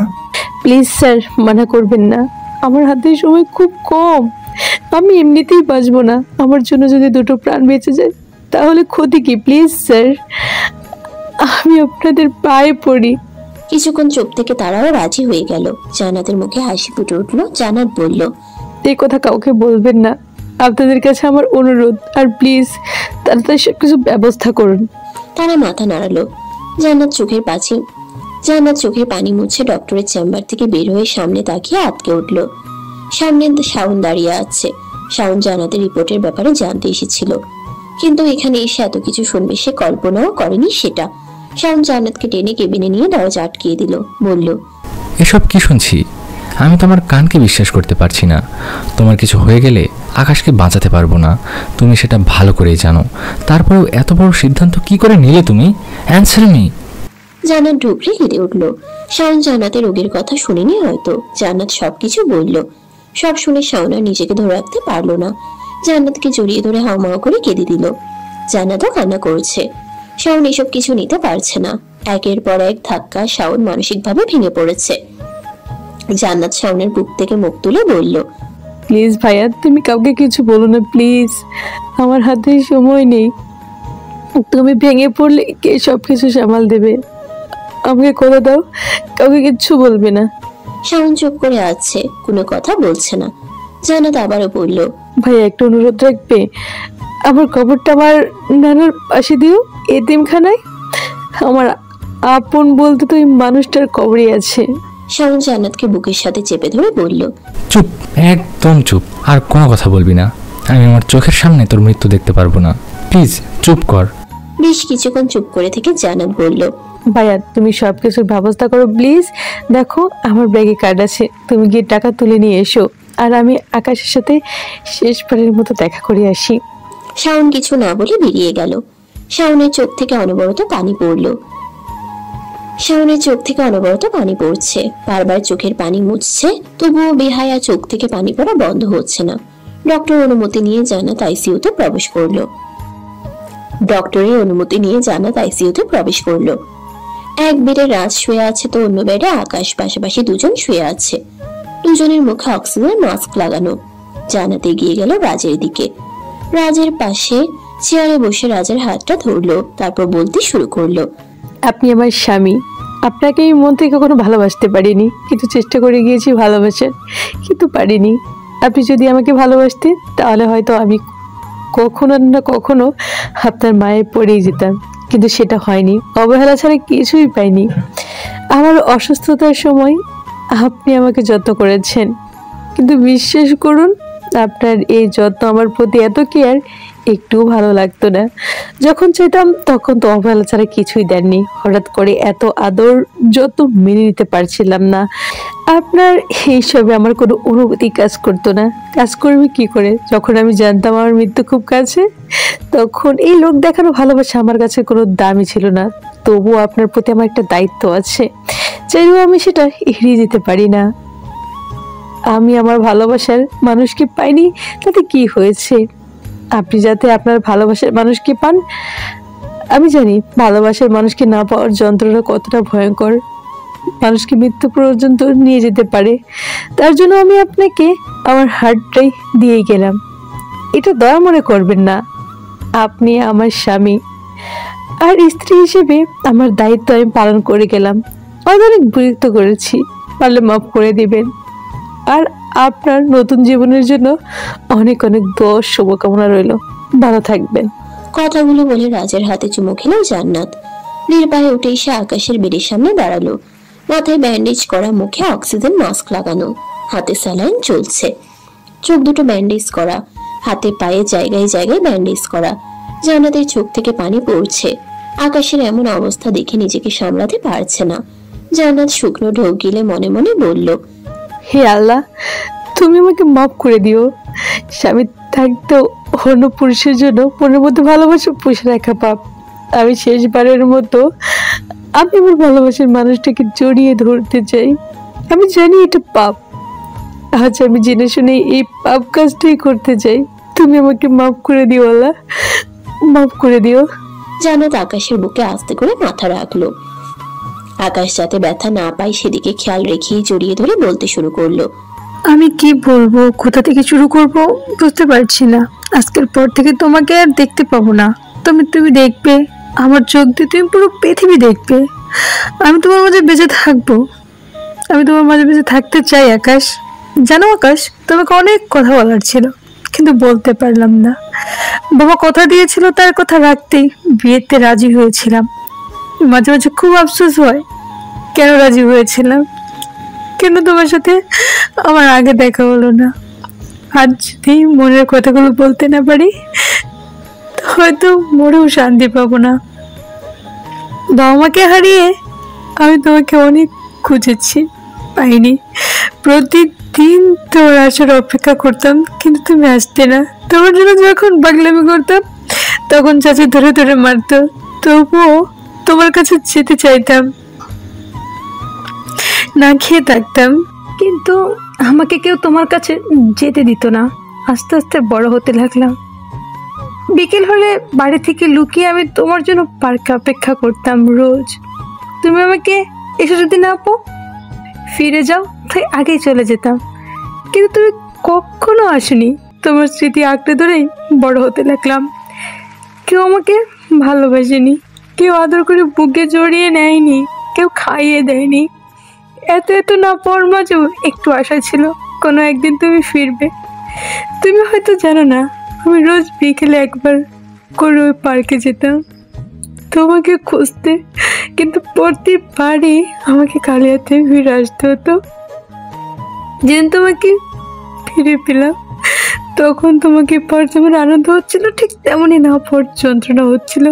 প্লিজ স্যার, মানা করবেন না, আমার হাতে সময় খুব কম, আমি এমনিতেই বাঁচবো না। আমার জন্য যদি দুটো প্রাণ বেঁচে যায় তাহলে ক্ষতি কি? প্লিজ স্যার, আমি আপনাদের পায়ে পড়ি। কিছুক্ষণ চুপ থেকে তারাও রাজি হয়ে গেল। জান্নাতের মুখে হাসি ফুটে উঠল। জান্নাত বলল, এই কথা কাউকে বলবেন না, আপনাদের কাছে আমার অনুরোধ, আর প্লিজ তাড়াতাড়ি সবকিছু ব্যবস্থা করুন। তারা মাথা নাড়ালো। জান্নাত চোখের পানি মুছে ডক্টরের চেম্বার থেকে বের হয়ে সামনে তাকিয়ে আটকে উঠল। সামনে শাওন দাঁড়িয়ে আছে। শাওন জান্নাতের রিপোর্টের ব্যাপারে জানতে এসেছিল, কিন্তু এখানে এসে এত কিছু শুনবে সে কল্পনাও করেনি সেটা। শাওন জান্নাতকে টেনে কেবিনে নিয়ে দরজা আটকিয়ে দিল, বলল, এসব কি শুনছি? আমি তো আমার কানকে বিশ্বাস করতে পারছি না। তোমার কিছু হয়ে গেলে আকাশকে বাঁচাতে পারবো না, তুমি সেটা ভালো করেই জানো। তারপরেও এত বড় সিদ্ধান্ত কি করে নিলে তুমি? Answer me. জান্নাত ঢুকরে কেঁদে উঠল। শাওন জান্নাতের রোগের কথা শুনেনি হয়তো। জান্নাত সবকিছু বলল। সব শুনে শাওন আর নিজেকে ধরে রাখতে পারলো না, জান্নাতকে জড়িয়ে ধরে হাওমাও করে কেঁদে দিল। জান্নাতও কান্না করছে। শাওন এসব কিছু নিতে পারছে না। একের পর এক ধাক্কা শাওন মানসিকভাবে ভেঙে পড়েছে। জান্নাত শাওনের বুক থেকে মুখ তুলে বলল, প্লিজ ভাইয়া, তুমি কাউকে কিছু বলো না প্লিজ, আমার হাতে সময় নেই। তুমি ভেঙে পড়লে কে সবকিছু সামাল দেবে? আমাকে কথা দাও, কাউকে কিচ্ছু বলবে না। শাওন চুপ করে আছে, কোনো কথা বলছে না। জান্নাত আবারও বলল, ভাইয়া একটা অনুরোধ রাখবে, আমার কবরটা আমার নানার পাশে দিও, এতিমখানায়। আমার আপন বলতে তো এই মানুষটার কবরই আছে। শাওন জান্নাতকে বুকের সাথে চেপে ধরে বলল, চুপ, একদম চুপ, আর কোনো কথা বলবি না। আমি আমার চোখের সামনে তোর মৃত্যু দেখতে পারবো না, প্লিজ চুপ কর। বেশ কিছুক্ষণ চুপ করে থেকে জান্নাত বলল, ভাইয়া তুমি সবকিছুর ব্যবস্থা করো প্লিজ। দেখো আমার ব্যাগে কার্ড আছে, তুমি গিয়ে টাকা তুলে নিয়ে এসো, আর আমি আকাশের সাথে শেষবারের মতো দেখা করে আসি। শাওন কিছু না বলে বেরিয়ে গেল। শাওনের চোখ থেকে অনবরত পানি পড়ছে। বারবার চোখের পানি মুছছে, তবুও বেহায়া চোখ থেকে পানি পড়া বন্ধ হচ্ছে না। ডক্টরের অনুমতি নিয়ে জান্নাত আইসিইউতে প্রবেশ করলো। এক বেডে রাজ শুয়ে আছে, তো অন্য বেডে আকাশ, পাশাপাশি দুজন শুয়ে আছে। দুজনের মুখে অক্সিজেন মাস্ক লাগানো। জান্নাত এগিয়ে গেল রাজের দিকে। রাজের পাশে চেয়ারে বসে রাজের হাতটা ধরলো, তারপর বলতে শুরু করলো, আপনি আমার স্বামী, আপনাকে এই মন থেকে কখনো ভালোবাসতে পারিনি, কিন্তু চেষ্টা করে গিয়েছি ভালোবাসার, কিন্তু পারিনি। আপনি যদি আমাকে ভালোবাসতেন তাহলে হয়তো আমি কখনো না কখনো আপনার মায়ের পড়েই যেতাম, কিন্তু সেটা হয়নি। অবহেলা ছাড়া কিছুই পাইনি। আমার অসুস্থতার সময় আপনি আমাকে যত্ন করেছেন, কিন্তু বিশ্বাস করুন আপনার এই যত্ন আমার প্রতি এত কেয়ার একটুও ভালো লাগতো না। যখন চাইতাম তখন তো অবহেলা ছাড়া কিছুই দেননি। হঠাৎ করে এত আদর যত্ন মেনে নিতে পারছিলাম না। আপনার এইসবে আমার কোনো অনুভূতি কাজ করতো না। কাজ করবে কি করে? যখন আমি জানতাম আমার মৃত্যু খুব কাছে, তখন এই লোক দেখানো ভালোবাসা আমার কাছে কোনো দামই ছিল না। তবুও আপনার প্রতি আমার একটা দায়িত্ব আছে, চাইলেও আমি সেটা এড়িয়ে যেতে পারি না। আমি আমার ভালোবাসার মানুষকে পাইনি, তাতে কি হয়েছে? আপনি যাতে আপনার ভালোবাসার মানুষকে পান। আমি জানি ভালোবাসার মানুষকে না পাওয়ার যন্ত্রণা কতটা ভয়ঙ্কর, মানুষকে মৃত্যু পর্যন্ত নিয়ে যেতে পারে। তার জন্য আমি আপনাকে আমার হার্টটাই দিয়ে গেলাম। এটা দয়া মনে করবেন না, আপনি আমার স্বামী আর স্ত্রী হিসেবে আমার দায়িত্ব আমি পালন করে গেলাম। অনেক বিরক্ত করেছি, পারলে মাফ করে দিবেন। আর আপনার নতুন জীবনের জন্য অনেক অনেক দোয়া শুভকামনা রইল। ভালো থাকবেন। কথাগুলো বলে রাজের হাতে চুমু খেল জান্নাত। নির্বাহে উঠে এসে আকাশের বেডের সামনে দাঁড়ালো। মাথায় ব্যান্ডেজ করা, মুখে অক্সিজেন মাস্ক লাগানো, হাতে স্যালাইন চলছে। চোখ দুটো ব্যান্ডেজ করা, হাতে পায়ে জায়গায় জায়গায় ব্যান্ডেজ করা। জান্নাতের চোখ থেকে পানি পড়ছে। আকাশের এমন অবস্থা দেখে নিজেকে সামলাতে পারছে না। জান্নাত শুকনো ঢোক গিলে মনে মনে বলল, হে আল্লাহ, তুমি আমাকে মাফ করে দিও। স্বামী থাকতেও অন্য পুরুষের জন্য মনের মধ্যে ভালোবাসা পুষে রাখা পাপ। আমি শেষবারের মতো আমি আমার ভালোবাসার মানুষটাকে জড়িয়ে ধরতে চাই। আমি জানি এটা পাপ, আজ আমি জেনে শুনে এই পাপ কাজটাই করতে চাই। তুমি আমাকে মাফ করে দিও আল্লাহ, মাফ করে দিও। জান্নাত আকাশের বুকে আস্তে করে মাথা রাখলো। আকাশ যাতে ব্যথা না পায় সেদিকে খেয়াল রেখেই জড়িয়ে ধরে বলতে শুরু করলো, আমি কি বলবো, কোথা থেকে শুরু করব বুঝতে পারছি না। আজকের পর থেকে তোমাকে আর দেখতে পাবো না। তুমি দেখবে, আমার চোখ দিয়ে তুমি পুরো পৃথিবী দেখবে। আমি তোমার মাঝে বেঁচে থাকবো, আমি তোমার মাঝে বেঁচে থাকতে চাই আকাশ। জানো আকাশ, তোমাকে অনেক কথা বলার ছিল কিন্তু বলতে পারলাম না। বাবা কথা দিয়েছিল, তার কথা রাখতেই বিয়েতে রাজি হয়েছিলাম। মাঝে মাঝে খুব আফসোস হয় কেন রাজি হয়েছিলাম, কেন তোমার সাথে আমার আগে দেখা হলো না। আজ যদি মনের কথাগুলো বলতে না পারি হয়তো মরেও শান্তি পাবো না। বাবা মাকে হারিয়ে আমি তোমাকে অনেক খুঁজেছি, পাইনি। প্রতিদিন তোমার আসার অপেক্ষা করতাম কিন্তু তুমি আসতে না। তোমার জন্য যখন পাগলামি করতাম তখন চাচি ধরে ধরে মারতো, তবুও তোমার কাছে যেতে চাইতাম, না খেয়ে থাকতাম, কিন্তু আমাকে কেউ তোমার কাছে যেতে দিত না। আস্তে আস্তে বড় হতে লাগলাম। বিকেল হলে বাড়ি থেকে লুকিয়ে আমি তোমার জন্য পার্কে অপেক্ষা করতাম রোজ। তুমি আমাকে এসে যদি না পাও, ফিরে যাও, তাই আগেই চলে যেতাম। কিন্তু তুমি কখনো আসনি। তোমার স্মৃতি আঁকড়ে ধরেই বড় হতে লাগলাম। কেউ আমাকে ভালোবাসেনি, কেউ আদর করে বুকে জড়িয়ে নেয়নি, কেউ খাইয়ে দেয়নি। এত না পাওয়ার মাঝেও একটু আশা ছিল কোনো একদিন তুমি ফিরবে। তুমি হয়তো জানো না, আমি রোজ বিকেলে একবার করে ওই পার্কে যেতাম তোমাকে খুঁজতে, কিন্তু প্রতিবারই আমাকে খালি হাতে ফিরে আসতে হতো। যেদিন তোমাকে ফিরে পেলাম তখন তোমাকে পাওয়ার যেমন আনন্দ হচ্ছিল, ঠিক তেমনই না পাওয়ার যন্ত্রণা হচ্ছিল।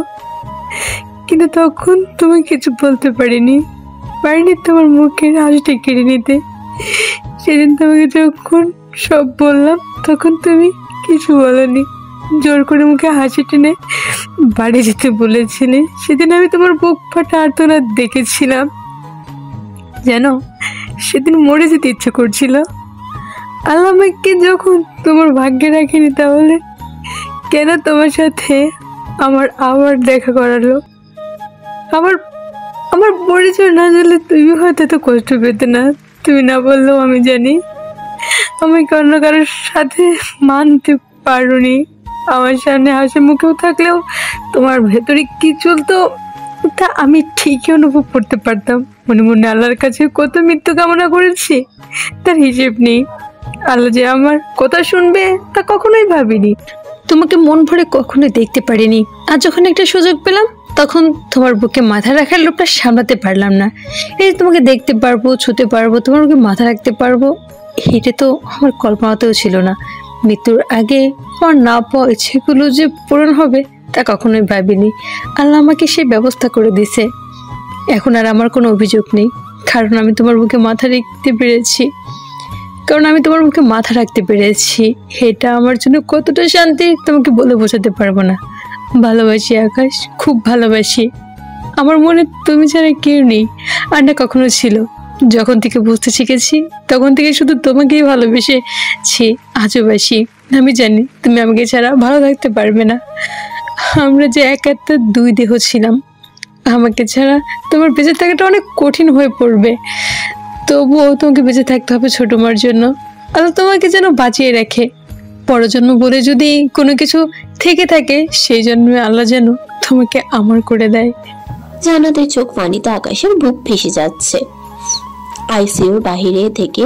কিন্তু তখন তুমি কিছু বলতে পারিনি তোমার মুখের হাসিটা কেড়ে নিতে। সেদিন তোমাকে যখন সব বললাম তখন তুমি কিছু বলনি, জোর করে মুখে হাসি টেনে বাড়ি যেতে বলেছিলে। সেদিন আমি তোমার বুক ফাটা আর্তনাদ দেখেছিলাম। জানো, সেদিন মরে যেতে ইচ্ছে করছিল। আল্লাহ আমাকে যখন তোমার ভাগ্যে রাখিনি, তাহলে কেন তোমার সাথে আমার আবার দেখা করালো? আমার পরিচয় না জানলে তুমি হয়তো এত কষ্ট পেতে না। তুমি না বললেও আমি জানি আমাকে অন্য কারোর সাথে মানতে পারোনি। আমার সামনে হাসি মুখেও থাকলেও তোমার ভেতরে কি চলতো তা আমি ঠিকই অনুভব করতে পারতাম। মনে মনে আল্লাহর কাছে কত মৃত্যু কামনা করেছি, তার হিসেব নেই। আল্লাহ যে আমার কথা শুনবে তা কখনোই ভাবিনি। তোমাকে মন ভরে কখনোই দেখতে পারিনি। আর যখন একটা সুযোগ পেলাম তখন তোমার বুকে মাথা রাখার লোকটা সামলাতে পারলাম না। এই তোমাকে দেখতে পারবো, ছুতে পারবো, তোমার বুকে মাথা রাখতে পারবো, এটা তো আমার কল্পনাতেও ছিল না। মৃত্যুর আগে আমার না পাওয়া ইচ্ছেগুলো যে পূরণ হবে তা কখনোই ভাবিনি। আল্লাহ আমাকে সেই ব্যবস্থা করে দিছে। এখন আর আমার কোনো অভিযোগ নেই, কারণ আমি তোমার বুকে মাথা রাখতে পেরেছি। এটা আমার জন্য কতটা শান্তি তোমাকে বলে বোঝাতে পারবো না। ভালোবাসি আকাশ, খুব ভালোবাসি। আমার মনে তুমি ছাড়া কেউ নেই, আর না কখনো ছিল। যখন থেকে বুঝতে শিখেছি তখন থেকে শুধু তোমাকেই ভালোবেসেছি, আজও বাসি। আমি জানি তুমি আমাকে ছাড়া ভালো থাকতে পারবে না। আমরা যে এক একটা দুই দেহ ছিলাম, আমাকে ছাড়া তোমার বেঁচে থাকাটা অনেক কঠিন হয়ে পড়বে। তবুও তোমাকে বেঁচে থাকতে হবে ছোট মার জন্য। আল্লাহ তোমাকে যেন বাঁচিয়ে রাখে। পরজন্ম বলে যদি কোনো কিছু থেকে থাকে, সেই জন্মে আল্লাহ যেন তোমাকে আমার করে দেয়। জান্নাতের চোখ পানিতে আকাশের বুক ভেসে যাচ্ছে। আইসিইউর বাহিরে থেকে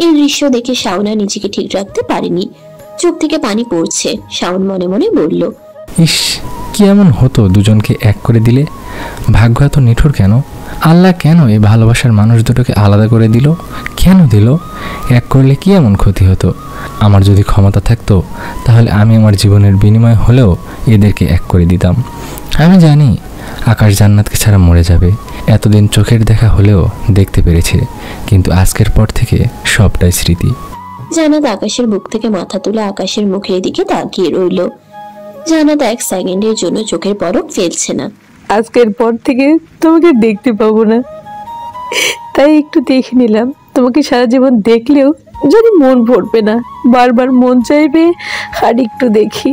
এই দৃশ্য দেখে শাওনা নিজেকে ঠিক রাখতে পারেনি, চোখ থেকে পানি পড়ছে। শাওন মনে মনে বলল, ইস, কি এমন হতো দুজনকে এক করে দিলে? ভাগ্য এত নিঠুর কেন? আল্লাহ কেন এই ভালোবাসার মানুষ দুটোকে আলাদা করে দিল? কেন দিল? এক করলে কি এমন ক্ষতি হতো? আমার যদি ক্ষমতা থাকতো তাহলে আমি আমার জীবনের বিনিময় হলেও এদেরকে এক করে দিতাম। আমি জানি আকাশ জান্নাতকে ছাড়া মরে যাবে। এতদিন চোখের দেখা হলেও দেখতে পেরেছে, কিন্তু আজকের পর থেকে সবটাই স্মৃতি। জান্নাত আকাশের বুক থেকে মাথা তুলে আকাশের মুখের দিকে তাকিয়ে রইল। জান্নাত এক সেকেন্ডের জন্য চোখের পলক ফেলছে না। আজকের পর থেকে তোমাকে দেখতে পাবো না, তাই একটু দেখে নিলাম। তোমাকে সারা জীবন দেখলেও যদি মন ভরবে না, বারবার মন চাইবে আর একটু দেখি,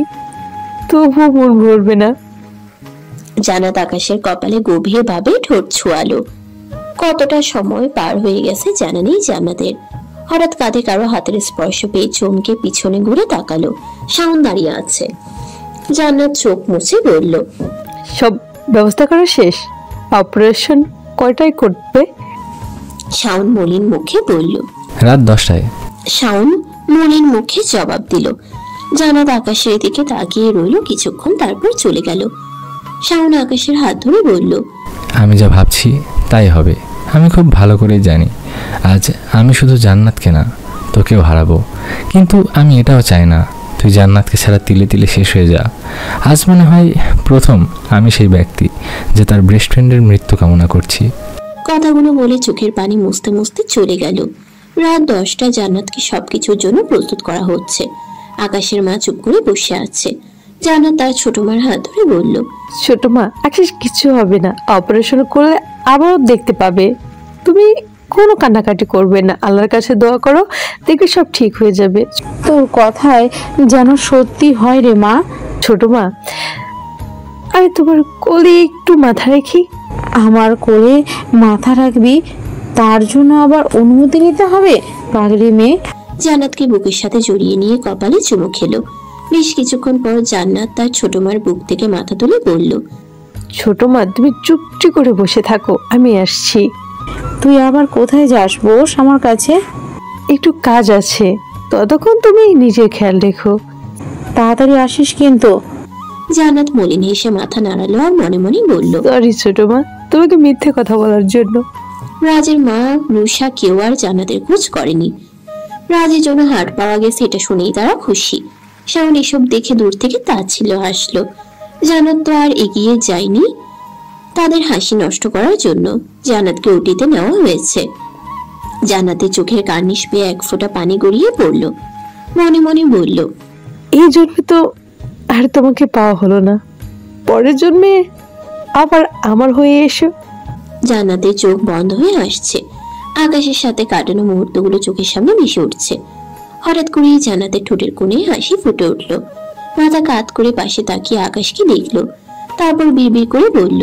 তবুও মন ভরবে না। জান্নাত আকাশের কপালে গভীর ভাবে ঠোঁট ছোঁয়ালো। কতটা সময় পার হয়ে গেছে জানা নেই জান্নাতের। হঠাৎ কাঁধে কারো হাতের স্পর্শ পেয়ে চমকে পিছনে ঘুরে তাকালো। শাওন দাঁড়িয়ে আছে। জান্নাত চোখ মুছে বলল, সব ব্যবস্থা করা শেষ? অপারেশন কয়টায় করবে? শাওন মলিন মুখে বলল, রাত 10টায়। শাওন মলিন মুখে জবাব দিল। জান্নাত আকাশের দিকে তাকিয়ে রইল কিছুক্ষণ, তারপর চলে গেল। শাওন আকাশের হাত ধরে বলল, আমি যা ভাবছি তাই হবে। আমি খুব ভালো করে জানি আজ আমি শুধু জান্নাতকে না, তোকেও হারাবো। কিন্তু আমি এটাও চাই না তুই জান্নাতকে ছাড়া তিলে তিলে শেষ হয়ে যা। আজ মনে হয় প্রথম আমি সেই ব্যক্তি যে তার বেস্ট ফ্রেন্ডের মৃত্যু কামনা করছি। কথাগুলো বলে চোখের পানি মুছতে মুছতে চলে গেল। রাত 10টা। জান্নাতকে সবকিছুর জন্য প্রস্তুত করা হচ্ছে। আকাশের মা চুপ করে বসে আছে। জান্নাত তার ছোট মার হাত ধরে বলল, ছোট মা, আকাশ কিছু হবে না। অপারেশন করলে আবারও দেখতে পাবে। তুমি কোনো কান্নাকাটি করবে না, আল্লাহর কাছে দোয়া করো, দেখবে সব ঠিক হয়ে যাবে। তোর কথায় যেন সত্যি হয় রে মা। ছোট মা, আমি তোমার কোলে একটু মাথা রাখি। আমার কোলে মাথা রাখবি? তার জন্য আবার অনুমতি নিতে হবে? পাগলি মেয়ে। জান্নাতকে বুকের সাথে জড়িয়ে নিয়ে কপালে চুমু খেলো। বেশ কিছুক্ষণ পর জান্নাত তার ছোট মার বুক থেকে মাথা তুলে বলল, ছোট মা, তুমি চুপটি করে বসে থাকো, আমি আসছি। তুই আবার কোথায় যাস? বস আমার কাছে, একটু কাজ আছে। ততক্ষণ তুমি নিজের খেয়াল রেখো। তাড়াতাড়ি আসিস কিন্তু। জান্নাত মলিন হেসে মাথা নাড়ালো আর মনে মনে বলল, সরি ছোট মা, তোমাকে মিথ্যে কথা বলার জন্য। রাজের মা রুষা কেউ আর জান্নাতের খোঁজ করেনি। রাজের জন্য হাট পাওয়া গেছে এটা শুনেই তারা খুশি। শাওন এসব দেখে দূর থেকে তাচ্ছিল হাসলো। জান্নাত তো আর এগিয়ে যায়নি তাদের হাসি নষ্ট করার জন্য। জান্নাতকে উটিতে নেওয়া হয়েছে। জান্নাতের চোখের কার্নিশ পেয়ে এক ফোঁটা পানি গড়িয়ে পড়ল। মনে মনে বলল, এই জন্মে তো আর তোমাকে পাওয়া হলো না, পরের জন্মে আবার আমার হয়ে এসো। জান্নাতের চোখ বন্ধ হয়ে আসছে। আকাশের সাথে কাটানো মুহূর্তগুলো চোখের সামনে ভেসে উঠছে। হঠাৎ করে জান্নাতের ঠোঁটের কোণে হাসি ফুটে উঠল। মাথা কাত করে পাশে তাকিয়ে আকাশকে দেখলো, তারপর বিড়বিড় করে বলল,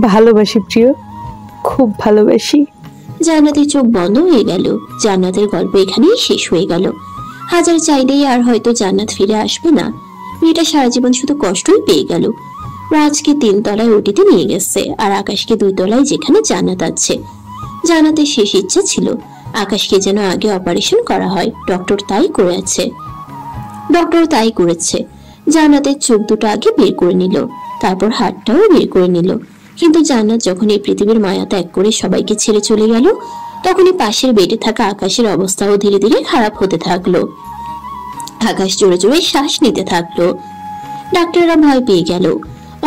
ভালোবাসি প্রিয়, খুব ভালোবাসি। জান্নাতের চোখ বন্ধ হয়ে গেল। জান্নাতের গল্প এখানেই শেষ হয়ে গেল। হাজার চাইলেই আর হয়তো জান্নাত ফিরে আসবে না। মেয়েটা সারা জীবন শুধু কষ্টই পেয়ে গেল। রাজকে 3 তলায় ওটিতে নিয়ে গেছে, আর আকাশকে 2 তলায় যেখানে জান্নাত আছে। জান্নাতের শেষ ইচ্ছা ছিল আকাশকে যেন আগে অপারেশন করা হয়। ডক্টর তাই করেছে। জান্নাতের চোখ দুটো আগে বের করে নিল, তারপর হাতটাও বের করে নিল। কিন্তু জান্নাত যখন এই পৃথিবীর মায়া ত্যাগ করে সবাইকে ছেড়ে চলে গেল, তখনই পাশের বেডে থাকা আকাশের অবস্থাও ধীরে ধীরে খারাপ হতে থাকলো। আকাশ জোরে জোরে শ্বাস নিতে থাকলো। ডাক্তাররা ভয় পেয়ে গেল।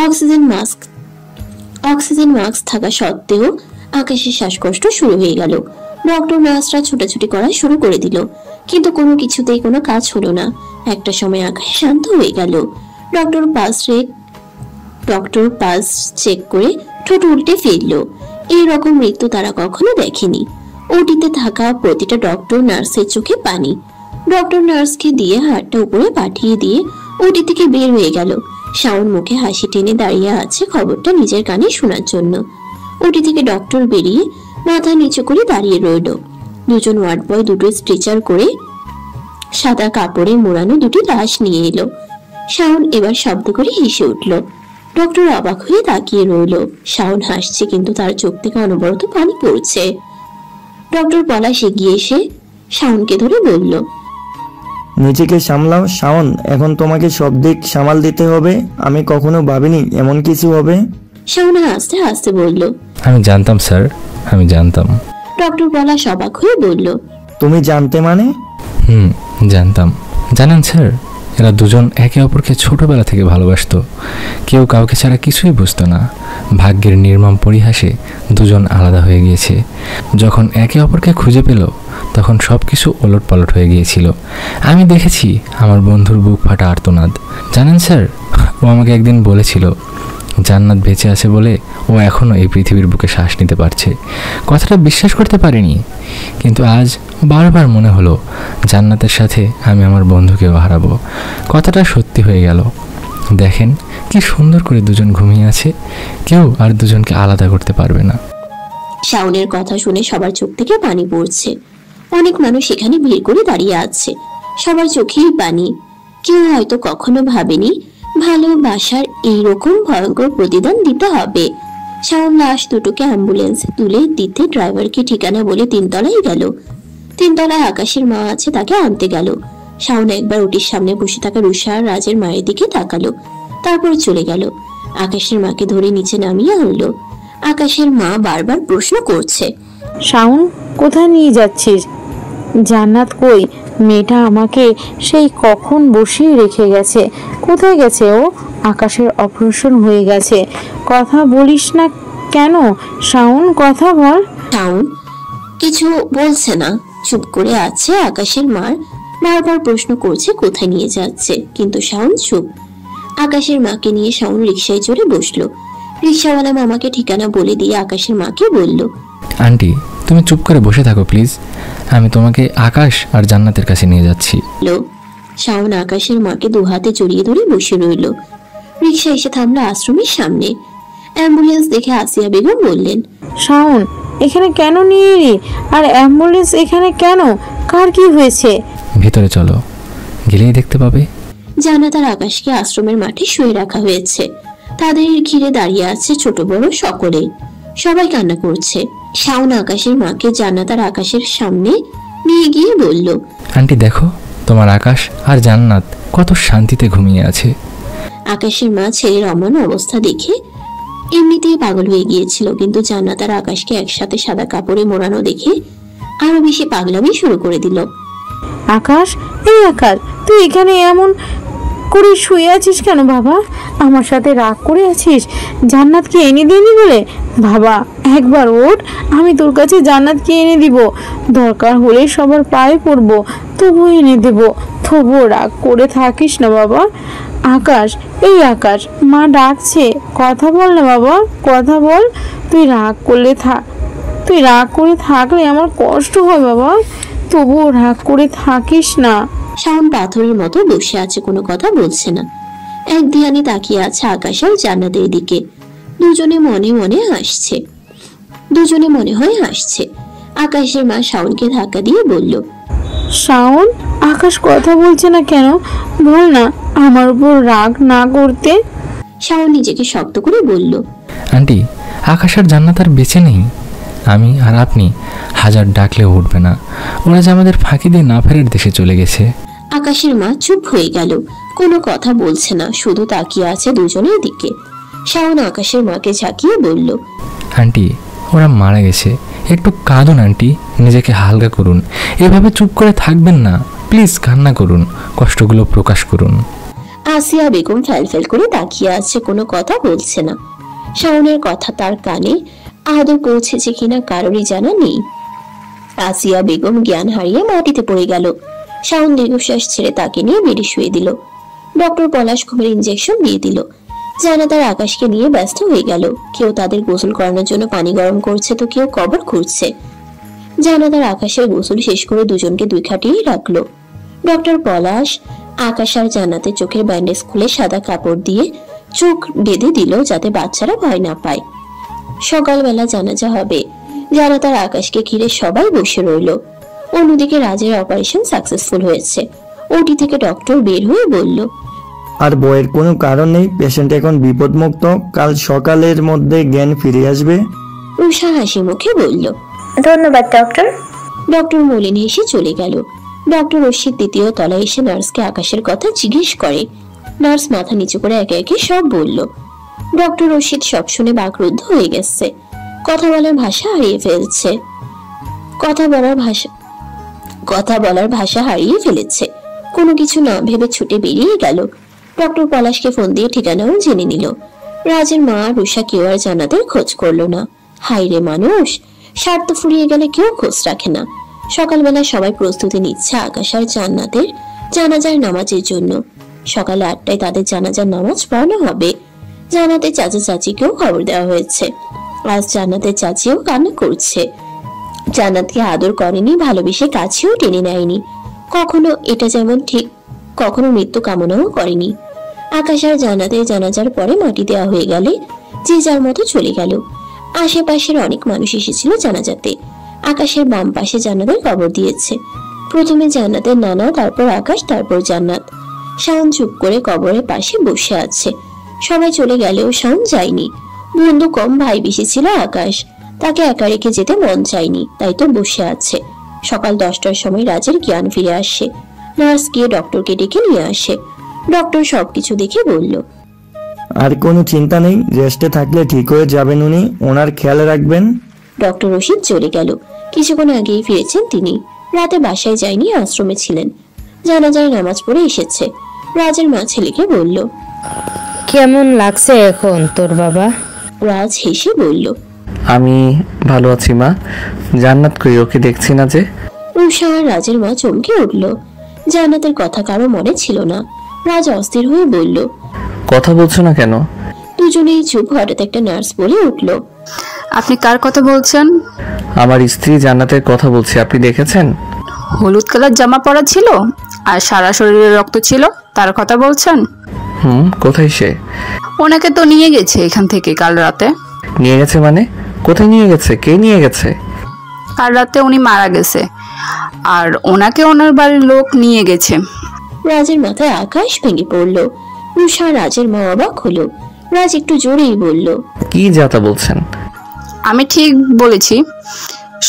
অক্সিজেন মাস্ক থাকা সত্ত্বেও আকাশের শ্বাসকষ্ট শুরু হয়ে গেল। ডক্টর নার্সরা ছোটাছুটি করা শুরু করে দিল, কিন্তু কোনো কিছুতেই কোনো কাজ হলো না। একটা সময় আকাশ শান্ত হয়ে গেল। ডক্টর পালস চেক করে ঠোঁট উল্টে ফেললো। এইরকম মৃত্যু তারা কখনো দেখেনি। ওটিতে থাকা প্রতিটা ডক্টর নার্সের চোখে পানি। ডক্টর নার্সকে দিয়ে হাতটা উপরে পাঠিয়ে দিয়ে ওটি থেকে বের হয়ে গেল। শাওন মুখে হাসি টেনে দাঁড়িয়ে আছে খবরটা নিজের কানে শোনার জন্য। ওটি থেকে ডক্টর বেরিয়ে মাথা নিচু করে দাঁড়িয়ে রইল। দুজন ওয়ার্ড বয় দুটো স্ট্রেচার করে সাদা কাপড়ে মোড়ানো দুটি লাশ নিয়ে এলো। শাওন এবার শব্দ করে হেসে উঠল। ডক্টর অবাক হয়ে তাকিয়ে রইল। শাওন হাসছে, কিন্তু তার চোখ থেকে অনবরত পানি পড়ছে। ডক্টর পলাশ এগিয়ে এসে শাওনকে ধরে বলল, নিজেকে সামলাও শাওন, এখন তোমাকে সব দিক সামাল দিতে হবে। আমি কখনো ভাবিনি এমন কিছু হবে। শাওন হাসতে হাসতে বলল, আমি জানতাম স্যার, আমি জানতাম। ডক্টর পলাশ অবাক হয়ে বলল, তুমি জানতে মানে? জানতাম। জানেন স্যার, এরা দুজন একে অপরকে ছোটবেলা থেকে ভালোবাসতো। কেউ কাউকে ছাড়া কিছুই বুঝতো না। ভাগ্যের নির্মম পরিহাসে দুজন আলাদা হয়ে গিয়েছে। যখন একে অপরকে খুঁজে পেল তখন সব কিছু ওলটপালট হয়ে গিয়েছিল। আমি দেখেছি আমার বন্ধুর বুক ফাটা আর্তনাদ। জানেন স্যার, ও আমাকে একদিন বলেছিল জান্নাত বেঁচে আছে বলে ও এখনও এই পৃথিবীর বুকে শ্বাস নিতে পারছে। কথাটা বিশ্বাস করতে পারিনি, কিন্তু আজ বারবার মনে হলো জান্নাতের সাথে আমি আমার বন্ধুকেও হারাবো। কথাটা সত্যি হয়ে গেল। দেখেন কি সুন্দর করে দুজন ঘুমিয়ে আছে, কেউ আর দুজনকে আলাদা করতে পারবে না। শাওনের কথা শুনে সবার চোখ থেকে পানি পড়ছে। অনেক মানুষ এখানে ভিড় করে দাঁড়িয়ে আছে, সবার চোখেই পানি। কেউ হয়তো কখনো ভাবেনি ভালোবাসার এইরকম ভয়ঙ্কর প্রতিদান দিতে হবে। শাওন লাশ দুটোকে অ্যাম্বুলেন্সে তুলে দিতে ড্রাইভারকে ঠিকানা বলে 3 তলায় গেল। 3 তলায় আকাশের মা আছে, তাকে আনতে গেল। শাওন একবার ওটির সামনে বসে থাকা রুষা আর রাজের মায়ের দিকে তাকালো, তারপর চলে গেল। আকাশের মাকে ধরে নিচে নামিয়ে আনলো। আকাশের মা বারবার প্রশ্ন করছে, শাওন কোথায় নিয়ে যাচ্ছিস? জান্নাত কই? মেয়েটা আমাকে সেই কখন বসিয়ে রেখে গেছে। কোথায় গেছে ও? আকাশের অপারেশন হয়ে গেছে, কথা বলিস না কেন? শাওন কথা বল। শাওন কিছু বলছে না, চুপ করে আছে। আকাশের মা বারবার প্রশ্ন করছে কোথায় নিয়ে যাচ্ছে, কিন্তু শাওন চুপ। আকাশের মাকে নিয়ে শাওন রিকশায় চড়ে বসলো। রিকশাওয়ালা মামাকে ঠিকানা বলে দিয়ে আকাশের মাকে বলল, আন্টি তুমি চুপ করে বসে থাকো প্লিজ, আমি তোমাকে আকাশ আর জান্নাতের কাছে নিয়ে যাচ্ছি। শাওন আকাশের মাকে 2 হাতে জড়িয়ে ধরে বসে রইল। রিকশা এসে থামলো আশ্রমের সামনে। অ্যাম্বুলেন্স দেখে আসিয়া বেগম বললেন, শাওন এখানে কেন নিয়ে এলি? আর অ্যাম্বুলেন্স এখানে কেন? কার কি হয়েছে? ভিতরে চলো, গেলেই দেখতে পাবে। জান্নাত আর আকাশকে আশ্রমের মাঠে শুয়ে রাখা হয়েছে। তাদের ঘিরে দাঁড়িয়ে আছে ছোট বড় সকলে, সবাই কান্না করছে। শাওন আকাশের মাকে জান্নাত আর আকাশের সামনে নিয়ে গিয়ে বলল, আন্টি দেখো তোমার আকাশ আর জান্নাত কত শান্তিতে ঘুমিয়ে আছে। আকাশের মা ছেলের অমন অবস্থা দেখে এমনিতেই পাগল হয়ে গিয়েছিল, কিন্তু জান্নাত আর আকাশকে একসাথে সাদা কাপড়ে মোড়ানো দেখে আরো বেশি পাগলামি শুরু করে দিল। আকাশ, এই আকাশ, তুই এখানে এমন করে শুয়ে আছিস কেন বাবা? আমার সাথে রাগ করে আছিস জান্নাতকে এনে দিবি বলে? বাবা একবার ওঠ, আমি তোর কাছে জান্নাতকে এনে দিব। দরকার হলে সবার পায়ে পড়বো, তবু এনে দেব। তবুও রাগ করে থাকিস না বাবা। আকাশ, এই আকাশ, মা ডাকছে, কথা বল না বাবা, কথা বল। তুই রাগ করে থাকলে আমার কষ্ট হয় বাবা, তবুও রাগ করে থাকিস না। শাওন পাথরের মতো বসে আছে, কোনো কথা বলছে না। এক ধ্যানে তাকিয়ে আছে আকাশ আর জান্নাতের দিকে। দুজনে মনে মনে হাসছে, দুজনে মনে হয় হাসছে। আকাশের মা শাওনকে ধাক্কা দিয়ে বলল, শাওন, আকাশ কথা বলছে না কেন? বল না, আমার উপর রাগ না করতে। শাওন নিজেকে শক্ত করে বলল, আন্টি আকাশ আর জান্নাত আর বেঁচে নেই। আমি আর আপনি হাজার ডাকলেও উঠবে না। ওরা যে আমাদের ফাঁকি দিয়ে না ফেরার দেশে চলে গেছে। আকাশের মা চুপ হয়ে গেল, কোনো কথা বলছে না, শুধু তাকিয়ে আছে দুজনের দিকে। শাওন আকাশের মাকে ঝাঁকিয়ে বলল, আন্টি ওরা মারা গেছে, একটু কাঁদুন আন্টি, নিজেকে হালকা করুন। এভাবে চুপ করে থাকবেন না প্লিজ, কান্না করুন, কষ্টগুলো প্রকাশ করুন। আসিয়া বেগম ফ্যালফ্যাল করে তাকিয়ে আছে, কোনো কথা বলছে না। শাওনের কথা তার কানে আদৌ পৌঁছেছে কিনা কারোরই জানা নেই। আসিয়া বেগম জ্ঞান হারিয়ে মাটিতে পড়ে গেল। শাওন দীর্ঘশ্বাস ছেড়ে তাকে নিয়ে বেডে শুয়ে দিল। ডক্টর পলাশ ঘুমের ইঞ্জেকশন দিয়ে দিল। জান্নাত আর আকাশকে নিয়ে ব্যস্ত হয়ে গেল। কেউ তাদের গোসল করানোর জন্য পানি গরম করছে, তো কেউ কবর খুঁড়ছে। জান্নাত আর আকাশের গোসল শেষ করে দুজনকে দুই খাটিয়ে রাখলো। ডক্টর পলাশ আকাশ আর জান্নাতের চোখের ব্যান্ডেজ খুলে সাদা কাপড় দিয়ে চোখ বেঁধে দিল, যাতে বাচ্চারা ভয় না পায়। সকালবেলা জানাজা হবে। জান্নাত আর আকাশকে ঘিরে সবাই বসে রইল। অন্যদিকে রাজের অপারেশন সাকসেসফুল হয়েছে। ওটি থেকে ডক্টর বের হয়ে বলল, আর বইয়ের কোনো কারণ নেই, পেশেন্ট এখন বিপদমুক্ত, কাল সকালের মধ্যে জ্ঞান ফিরে আসবে। উষা হাসি মুখে বলল, ধন্যবাদ ডক্টর। ডক্টর মলিন হেসে চলে গেল। ডক্টর রশিদ দ্বিতীয় তলায় এসে নার্সকে আকাশের কথা জিজ্ঞেস করে। নার্স মাথা নিচু করে একে একে সব বলল। ডক্টর রশিদ সব শুনে বাকরুদ্ধ হয়ে গেছে। কথা বলার ভাষা হারিয়ে ফেলছে। কথা বলার ভাষা হারিয়ে ফেলেছে। কোনো কিছু না ভেবে ছুটে বেরিয়ে গেল। ডক্টর পলাশকে ফোন দিয়ে ঠিকানাও জেনে নিল। রাজের মা রুষা কেউ আর জান্নাতের খোঁজ করলো না। হাইরে মানুষ, স্বার্থ ফুরিয়ে গেলে কেউ খোঁজ রাখে না। সকালবেলা সবাই প্রস্তুতি নিচ্ছে আকাশ আর জান্নাতের জানাজার নামাজের জন্য। সকালে 8টায় তাদের জানাজার নামাজ পড়ানো হবে। জান্নাতের চাচা চাচিকেও খবর দেওয়া হয়েছে। আজ জান্নাতের চাচিও কান্না করছে। জান্নাতকে আদর করেনি, ভালোবেসে কাছেও টেনে নেয়নি কখনো, এটা যেমন ঠিক কখনো মৃত্যু কামনাও করেনি। আকাশ আর জান্নাতের জানাজার পরে মাটি দেওয়া হয়ে গেলে যে যার মতো চলে গেল। আশেপাশের অনেক মানুষ এসেছিল জানাজাতে। আকাশের বাম পাশে জান্নাতের কবর দিয়েছে। প্রথমে জান্নাতের নানা, তারপর আকাশ, তারপর জান্নাত। শাওন চুপ করে কবরের পাশে বসে আছে। সবাই চলে গেলেও শাওন যায়নি। বন্ধু কম, ভাই বেশি ছিল আকাশ। তাকে একা রেখে যেতে মন চায়নি, তাই তো বসে আছে। সকাল 10টার সময় রাজের জ্ঞান ফিরে আসে। নার্স গিয়ে ডক্টরকে ডেকে নিয়ে আসে। ডক্টর সবকিছু দেখে বলল, আর কোনো চিন্তা নেই, রেস্টে থাকলে ঠিক হয়ে যাবেন উনি, ওনার খেয়াল রাখবেন। ডক্টর রশিদ চলে গেল। কিছুক্ষণ আগেই ফিরেছেন তিনি। রাতে বাসায় যায়নি, আশ্রমে ছিলেন। জানাজার নামাজ পড়ে এসেছে। রাজের মা ছেলেকে বলল, কেমন লাগছে এখন তোর বাবা? রাজ হেসে বলল, আমি ভালো আছি মা। জান্নাত কই, ওকে দেখছি না যে? উষা আর রাজের মা চমকে উঠল। জান্নাতের কথা কারো মনে ছিল না। রাজ অস্থির হয়ে বলল, কথা বলছো না কেন? দুজনেই চুপ। হঠাৎ একটা নার্স বলে উঠল, আপনি কার কথা বলছেন? আমার স্ত্রী জান্নাতের কথা বলছি। আপনি দেখেছেন? হলুদ কালার জামা পরা ছিল আর সারা শরীরে রক্ত ছিল, তার কথা বলছেন? কোথায় সে? ওনাকে তো নিয়ে গেছে এখান থেকে কাল রাতে। নিয়ে গেছে মানে? কোথায় নিয়ে গেছে? কে নিয়ে গেছে? কাল রাতে উনি মারা গেছে, আর ওনাকে ওনার বাড়ির লোক নিয়ে গেছে। রাজের মাথায় আকাশ ভেঙে পড়লো। উষা রাজের মা অবাক হলো। রাজ একটু জোরেই বলল, কি যাতা বলছেন? আমি ঠিক বলেছি।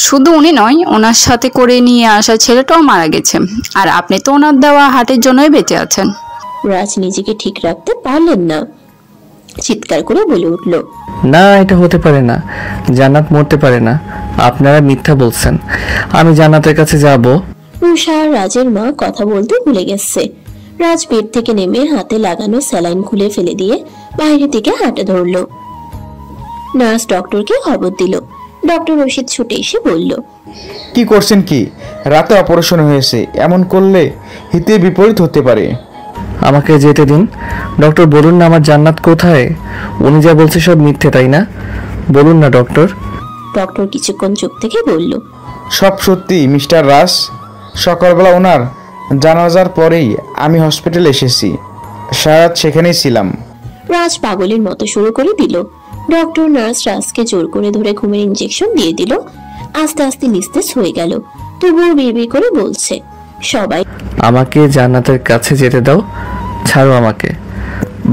শুধু উনি নয়, ওনার সাথে করে নিয়ে আসা ছেলেটাও মারা গেছে, আর আপনি তো ওনার দেওয়া হাটের জন্যই বেঁচে আছেন। রাজ নিজেকে ঠিক রাখতে পারলেন না, চিৎকার করে বলে উঠল, না, এটা হতে পারে না। জান্নাত মরতে পারে না। আপনারা মিথ্যা বলছেন। আমি জান্নাতের কাছে যাব। উষা আর রাজের মা কথা বলতে ভুলে গেছে। রাজ বেড থেকে নেমে হাতে লাগানো স্যালাইন খুলে ফেলে দিয়ে বাইরের দিকে হাঁটা ধরলো। নার্স ডক্টরকে খবর দিল। ডক্টর রশিদ ছুটে এসে বলল, কি করছেন কি? রাতে অপারেশন হয়েছে, এমন করলে হিতে বিপরীত হতে পারে। আমাকে যেতে দিন। ডক্টর বলুন না আমার জান্নাত কোথায়? উনি যা বলছে সব মিথ্যে, তাই না? বলুন না ডক্টর। ডক্টর কিছুক্ষণ চুপ থেকে বলল, সব সত্যি মিস্টার রাজ। সকালবেলা ওনার জানাজার পরেই আমি হসপিটালে এসেছি। সারা রাত সেখানেই ছিলাম। রাজ পাগলের মতো শুরু করে দিল। ডক্টর নার্স রাজকে জোর করে ধরে ঘুমের ইনজেকশন দিয়ে দিল। আস্তে আস্তে নিস্তেজ হয়ে গেল। তবুও বিড়বিড় করে বলছে, সবাই আমাকে জান্নাতের কাছে যেতে দাও, ছাড়ো আমাকে।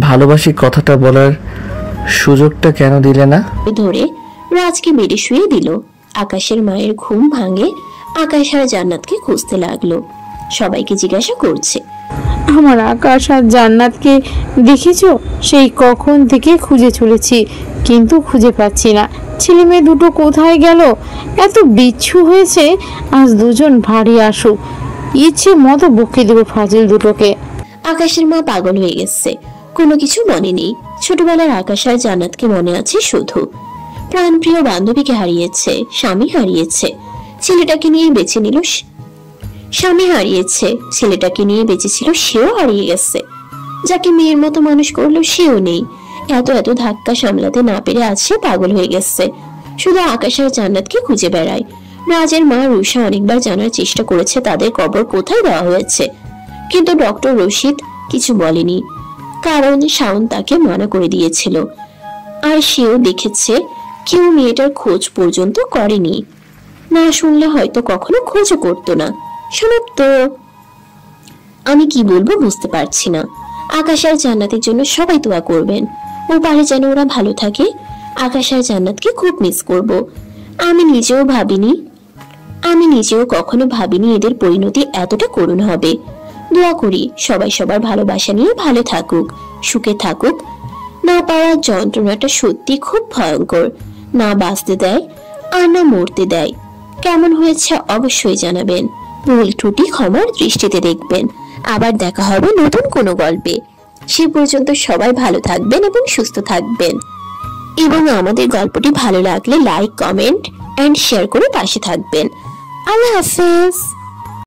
ভালোবাসি কথাটা বলার সুযোগটা কেন দিলে না? ধরে রাজকে বেডে শুয়ে দিল। আকাশের মায়ের ঘুম ভাঙে। আকাশ আর জান্নাতকে খুঁজতে লাগলো। সবাইকে জিজ্ঞাসা করছে, আমার আকাশ আর জান্নাতকে দেখেছো? সেই কখন থেকে খুঁজে চলেছি, কিন্তু খুঁজে পাচ্ছি না। ছেলে মেয়ে দুটো কোথায় গেল? এত বিচ্ছু হয়েছে। আজ দুজন ভারী আসুক, ইচ্ছে মতো বকে দেবো ফাজিল দুটোকে। আকাশের মা পাগল হয়ে গেছে। কোনো কিছু মনে নেই। ছোটবেলার আকাশ আর জান্নাতকে মনে আছে শুধু। প্রাণপ্রিয় বান্ধবীকে হারিয়েছে, স্বামী হারিয়েছে, ছেলেটাকে নিয়ে বেঁচে নিল। স্বামী হারিয়েছে, ছেলেটাকে নিয়ে বেঁচেছিল, সেও হারিয়ে গেছে। যাকে মেয়ের মতো মানুষ করলো সেও নেই। এত এত ধাক্কা সামলাতে না পেরে আছে পাগল হয়ে গেছে, শুধু আকাশ আর জান্নাতকে খুঁজে বেড়ায়। রাজের মা রুষা অনেকবার জানার চেষ্টা করেছে তাদের কবর কোথায় দেওয়া হয়েছে, কিন্তু ডক্টর রশিদ কিছু বলেনি, কারণ শাওন তাকে মানা করে দিয়েছিল। আর সেও দেখেছে কেউ মেয়েটার খোঁজ পর্যন্ত করেনি। না শুনলে হয়তো কখনো খোঁজও করতো না। সমাপ্ত। আমি কি বলবো বুঝতে পারছি না। আকাশ আর জান্নাতের জন্য সবাই দোয়া করবেন, ও পারে যেন ওরা ভালো থাকে। আকাশ আর জান্নাতকে খুব মিস করব। আমি নিজেও কখনো ভাবিনি এদের পরিণতি এতটা করুণ হবে। দোয়া করি সবাই সবার ভালোবাসা নিয়ে ভালো থাকুক, সুখে থাকুক। না পাওয়ার যন্ত্রণাটা সত্যি খুব ভয়ঙ্কর, না বাঁচতে দেয় আর না মরতে দেয়। কেমন হয়েছে অবশ্যই জানাবেন, ভুল ত্রুটি ক্ষমার দৃষ্টিতে দেখবেন। আবার দেখা হবে নতুন কোনো গল্পে। সে পর্যন্ত সবাই ভালো থাকবেন এবং সুস্থ থাকবেন, এবং আমাদের গল্পটি ভালো লাগলে লাইক, কমেন্ট এন্ড শেয়ার করে পাশে থাকবেন। আল্লাহ হাফেজ।